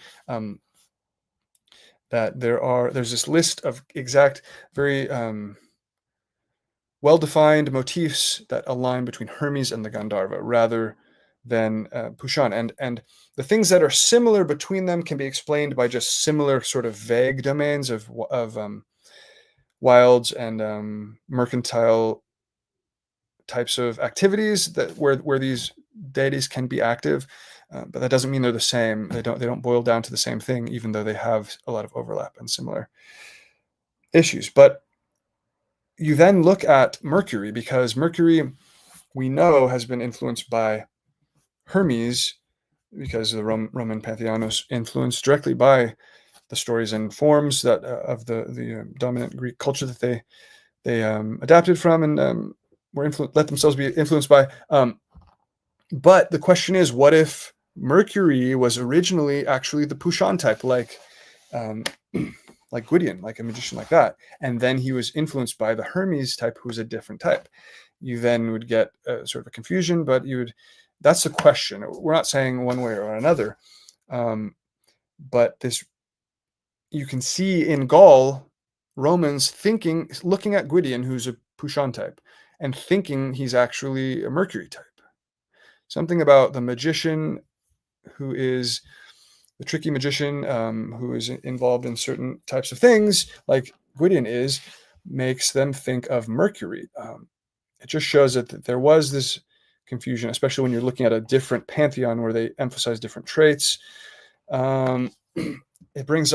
That there's this list of exact, very well-defined motifs that align between Hermes and the Gandharva rather than Pushan. And the things that are similar between them can be explained by just similar sort of vague domains of wilds and mercantile types of activities that where these deities can be active, but that doesn't mean they're the same. They don't boil down to the same thing, even though they have a lot of overlap and similar issues. But you then look at Mercury, because Mercury, we know, has been influenced by Hermes, because the Roman pantheon was influenced directly by the stories and forms that of the dominant Greek culture that they adapted from and let themselves be influenced by. But the question is, what if Mercury was originally actually the Pushan type, like Gwydion, like a magician like that, and then he was influenced by the Hermes type, who's a different type? You then would get sort of a confusion, but that's the question. We're not saying one way or another, but you can see in Gaul, Romans looking at Gwydion, who's a Pushan type, and thinking he's actually a Mercury type. Something about the magician who is the tricky magician who is involved in certain types of things, like Gwydion makes them think of Mercury. It just shows that there was this confusion, especially when you're looking at a different pantheon where they emphasize different traits. It brings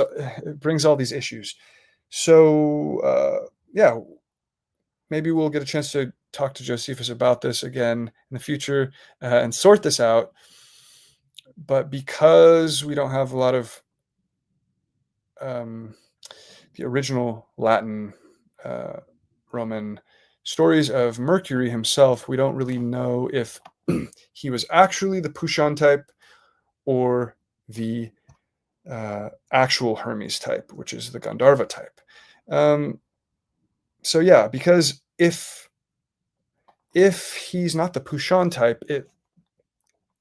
all these issues. So maybe we'll get a chance to talk to Josephus about this again in the future and sort this out. But because we don't have a lot of the original Latin Roman stories of Mercury himself, we don't really know if he was actually the Pushan type or the actual Hermes type, which is the Gandharva type. So yeah, because if he's not the Pushan type,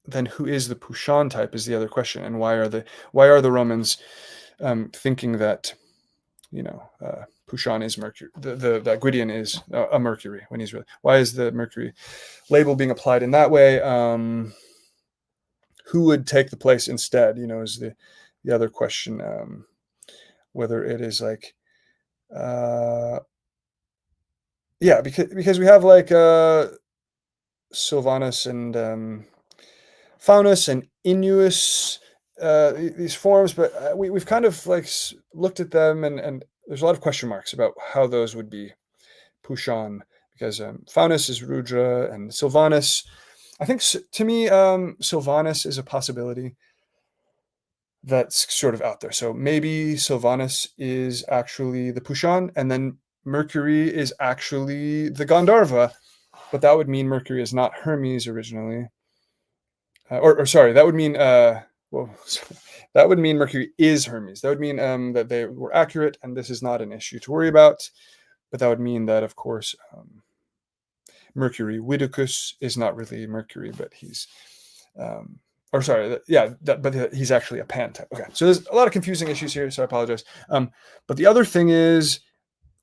then who is the Pushan type is the other question. And why are the Romans thinking that Pushan is Mercury, that Gwydion is a Mercury when he's really? Why is the Mercury label being applied in that way? Who would take the place instead? Is the other question. Whether it is like, because we have like Sylvanus and Faunus and Inuus, these forms, but we've kind of like looked at them, and there's a lot of question marks about how those would be Pushan, because Faunus is Rudra and Sylvanus. I think to me, Sylvanus is a possibility that's sort of out there. So maybe Sylvanus is actually the Pushan, and then Mercury is actually the Gandharva, but that would mean Mercury is not Hermes originally. Or sorry, that would mean that would mean Mercury is Hermes. That would mean that they were accurate, and this is not an issue to worry about. But that would mean that, of course, Mercury. Widicus is not really Mercury, but he's, but he's actually a Pan type. Okay, so there's a lot of confusing issues here, so I apologize. But the other thing is,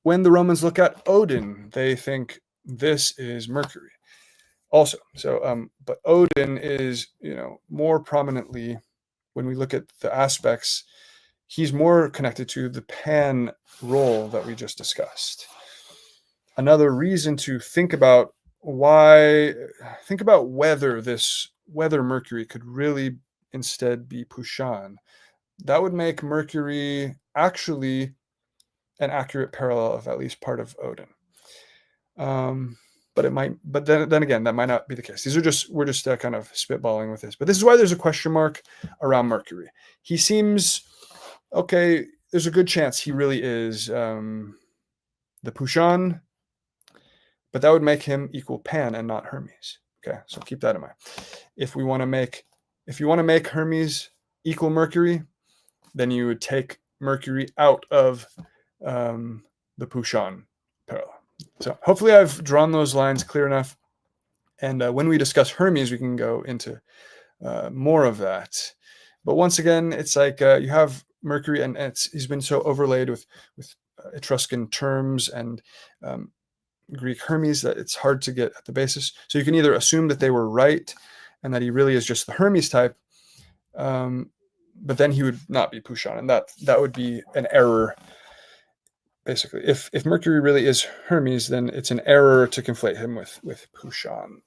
when the Romans look at Odin, they think this is Mercury also. So, but Odin is, more prominently, when we look at the aspects, he's more connected to the Pan role that we just discussed. Another reason to think about whether Mercury could really instead be Pushan. That would make Mercury actually an accurate parallel of at least part of Odin. But then again, that might not be the case. We're just kind of spitballing with this. But this is why there's a question mark around Mercury. He seems okay. There's a good chance he really is the Pushan, but that would make him equal Pan and not Hermes. Okay, so keep that in mind. If you want to make Hermes equal Mercury, then you would take Mercury out of the Pushan parallel. So hopefully I've drawn those lines clear enough. And when we discuss Hermes, we can go into more of that. But once again, it's like you have Mercury, and he's been so overlaid with Etruscan terms and Greek Hermes that it's hard to get at the basis. So you can either assume that they were right and that he really is just the Hermes type, but then he would not be Pushan, and that would be an error. Basically, if Mercury really is Hermes, then it's an error to conflate him with Pushan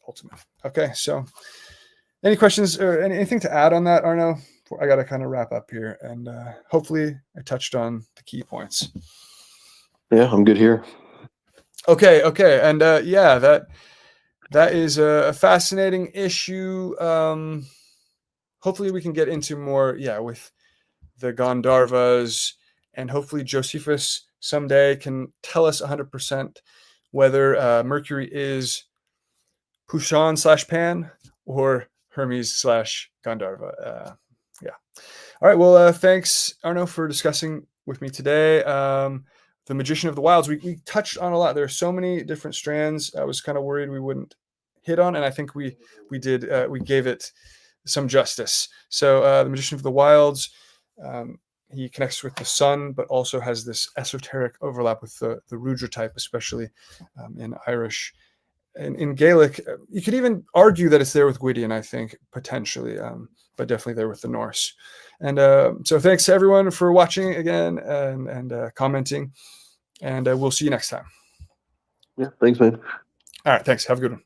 ultimately. Okay, so any questions or anything to add on that, Arno? I got to kind of wrap up here, and hopefully I touched on the key points. Yeah, I'm good here. Okay, and that is a fascinating issue. Hopefully we can get into more, with the Gandharvas, and hopefully Josephus someday can tell us 100% whether Mercury is Pushan/Pan or Hermes/Gandharva. All right. Well, thanks, Arno, for discussing with me today. The Magician of the Wilds. We touched on a lot. There are so many different strands. I was kind of worried we wouldn't hit on, and I think we did. We gave it some justice. So the Magician of the Wilds. He connects with the sun, but also has this esoteric overlap with the Rudra type, especially in Irish. In Gaelic, you could even argue that it's there with Gwydion, I think, potentially, but definitely there with the Norse. And so thanks to everyone for watching again and commenting, and we'll see you next time. Yeah, thanks, man. All right, thanks. Have a good one.